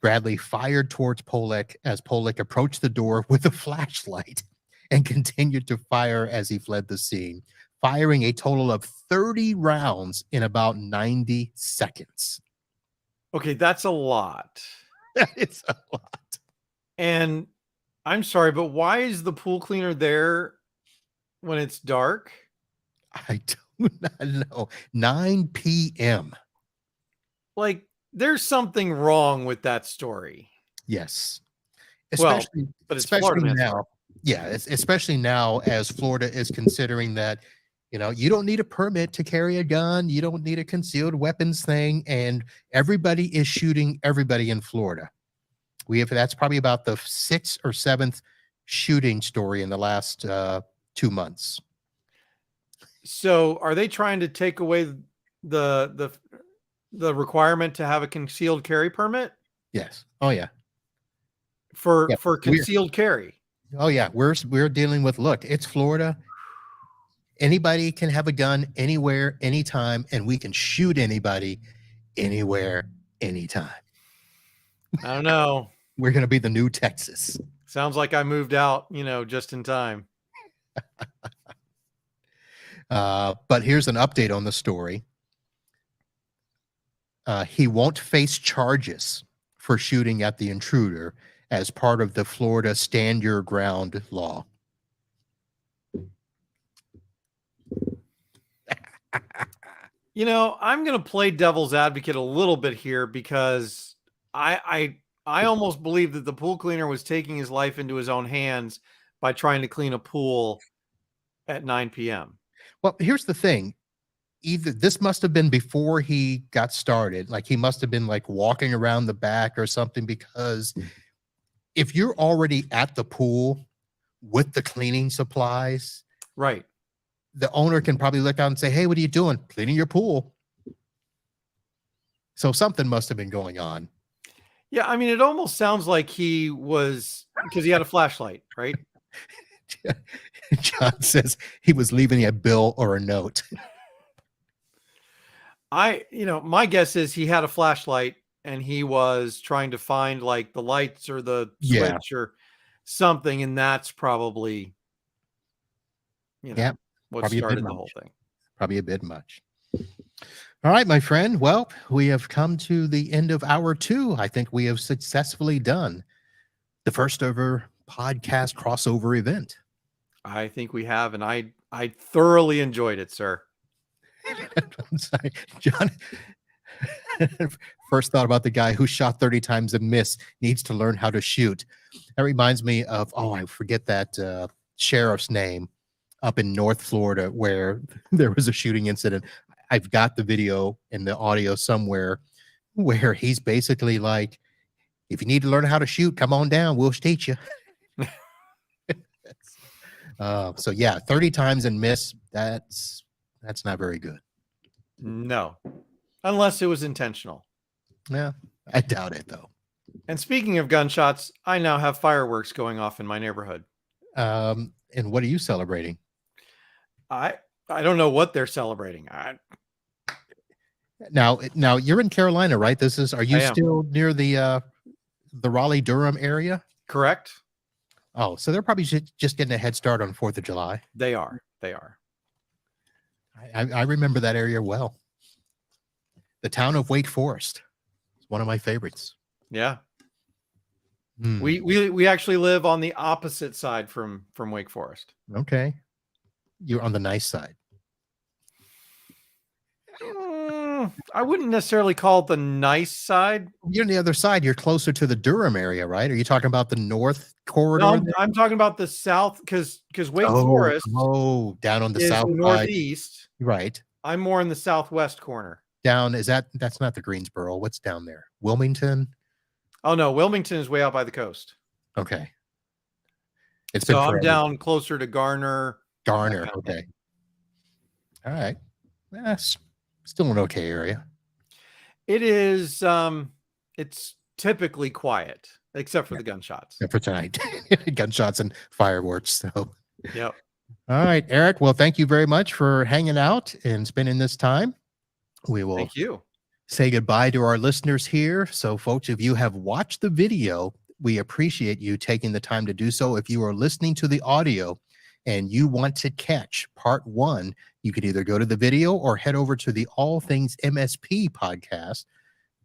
Speaker 2: Bradley fired towards Polek as Polek approached the door with a flashlight and continued to fire as he fled the scene, firing a total of 30 rounds in about 90 seconds.
Speaker 1: Okay, that's a lot.
Speaker 2: That is a lot.
Speaker 1: And I'm sorry, but why is the pool cleaner there when it's dark?
Speaker 2: I do not know. 9 p.m.
Speaker 1: Like, there's something wrong with that story.
Speaker 2: Yes.
Speaker 1: Especially
Speaker 2: now. Yeah, especially now as Florida is considering that, you don't need a permit to carry a gun. You don't need a concealed weapons thing. And everybody is shooting everybody in Florida. That's probably about the 6th or 7th shooting story in the last 2 months.
Speaker 1: So are they trying to take away the requirement to have a concealed carry permit?
Speaker 2: Yes. Oh yeah.
Speaker 1: For concealed carry.
Speaker 2: Oh yeah, we're dealing with. Look, it's Florida. Anybody can have a gun anywhere, anytime, and we can shoot anybody anywhere, anytime.
Speaker 1: I don't know.
Speaker 2: We're going to be the new Texas.
Speaker 1: Sounds like I moved out, just in time.
Speaker 2: But here's an update on the story. He won't face charges for shooting at the intruder as part of the Florida Stand Your Ground law.
Speaker 1: I'm going to play devil's advocate a little bit here because I almost believe that the pool cleaner was taking his life into his own hands by trying to clean a pool at 9 p.m.
Speaker 2: Well, here's the thing. Either this must have been before he got started. Like he must have been like walking around the back or something, because if you're already at the pool with the cleaning supplies,
Speaker 1: Right.
Speaker 2: the owner can probably look out and say, hey, what are you doing? Cleaning your pool. So something must have been going on.
Speaker 1: Yeah, I mean, it almost sounds like he was, because he had a flashlight, right?
Speaker 2: John says he was leaving a bill or a note.
Speaker 1: My guess is he had a flashlight and he was trying to find like the lights or the switch or something, and that's probably, what
Speaker 2: probably
Speaker 1: started the whole thing.
Speaker 2: Probably a bit much. All right, my friend. Well, we have come to the end of hour 2. I think we have successfully done the first ever podcast crossover event.
Speaker 1: I think we have, and I thoroughly enjoyed it, sir.
Speaker 2: I'm sorry, John. First thought about the guy who shot 30 times and missed needs to learn how to shoot. That reminds me of, I forget that sheriff's name up in North Florida where there was a shooting incident. I've got the video and the audio somewhere where he's basically like, if you need to learn how to shoot, come on down. We'll teach you. So yeah, 30 times and miss. That's not very good.
Speaker 1: No, unless it was intentional.
Speaker 2: Yeah, I doubt it though.
Speaker 1: And speaking of gunshots, I now have fireworks going off in my neighborhood.
Speaker 2: And what are you celebrating?
Speaker 1: I don't know what they're celebrating.
Speaker 2: Now you're in Carolina, right? Are you still near the Raleigh-Durham area?
Speaker 1: Correct.
Speaker 2: Oh, so they're probably just getting a head start on 4th of July.
Speaker 1: They are.
Speaker 2: I remember that area well. The town of Wake Forest. It's one of my favorites.
Speaker 1: Yeah. We actually live on the opposite side from Wake Forest.
Speaker 2: Okay. You're on the nice side.
Speaker 1: I wouldn't necessarily call it the nice side.
Speaker 2: You're on the other side. You're closer to the Durham area, right? Are you talking about the north corridor?
Speaker 1: No, I'm talking about the south, because Wake Forest.
Speaker 2: Oh, down on the south
Speaker 1: northeast.
Speaker 2: Side. Right.
Speaker 1: I'm more in the southwest corner.
Speaker 2: That's not the Greensboro. What's down there? Wilmington?
Speaker 1: Oh no, Wilmington is way out by the coast.
Speaker 2: Okay.
Speaker 1: So I'm down closer to Garner.
Speaker 2: Okay. All right. That's still an okay area.
Speaker 1: It is. It's typically quiet, except for the gunshots.
Speaker 2: Except for tonight. Gunshots and fireworks. So.
Speaker 1: Yep.
Speaker 2: All right, Eric. Well, thank you very much for hanging out and spending this time. We will
Speaker 1: Thank you.
Speaker 2: Say goodbye to our listeners here. So, folks, if you have watched the video, we appreciate you taking the time to do so. If you are listening to the audio and you want to catch part 1, you could either go to the video or head over to the All Things MSP podcast,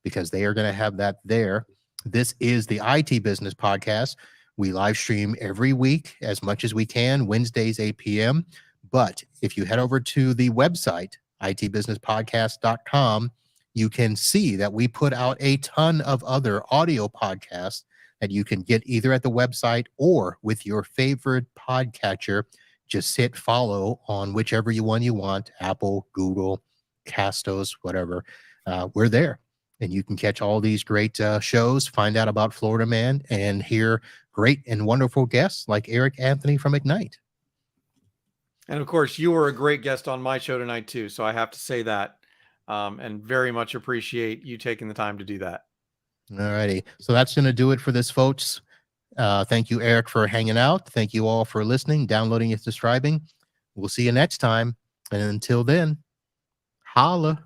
Speaker 2: because they are going to have that there. This is the IT Business Podcast. We live stream every week as much as we can, Wednesdays, 8 p.m. But if you head over to the website, itbusinesspodcast.com, you can see that we put out a ton of other audio podcasts that you can get either at the website or with your favorite podcatcher. Just hit follow on whichever one you want, Apple, Google, Castos, whatever. We're there. And you can catch all these great shows, find out about Florida Man, and hear great and wonderful guests like Eric Anthony from Ignite.
Speaker 1: And of course, you were a great guest on my show tonight too. So I have to say that, and very much appreciate you taking the time to do that.
Speaker 2: All righty. So that's going to do it for this, folks. Thank you, Eric, for hanging out. Thank you all for listening, downloading, and subscribing. We'll see you next time. And until then, holla.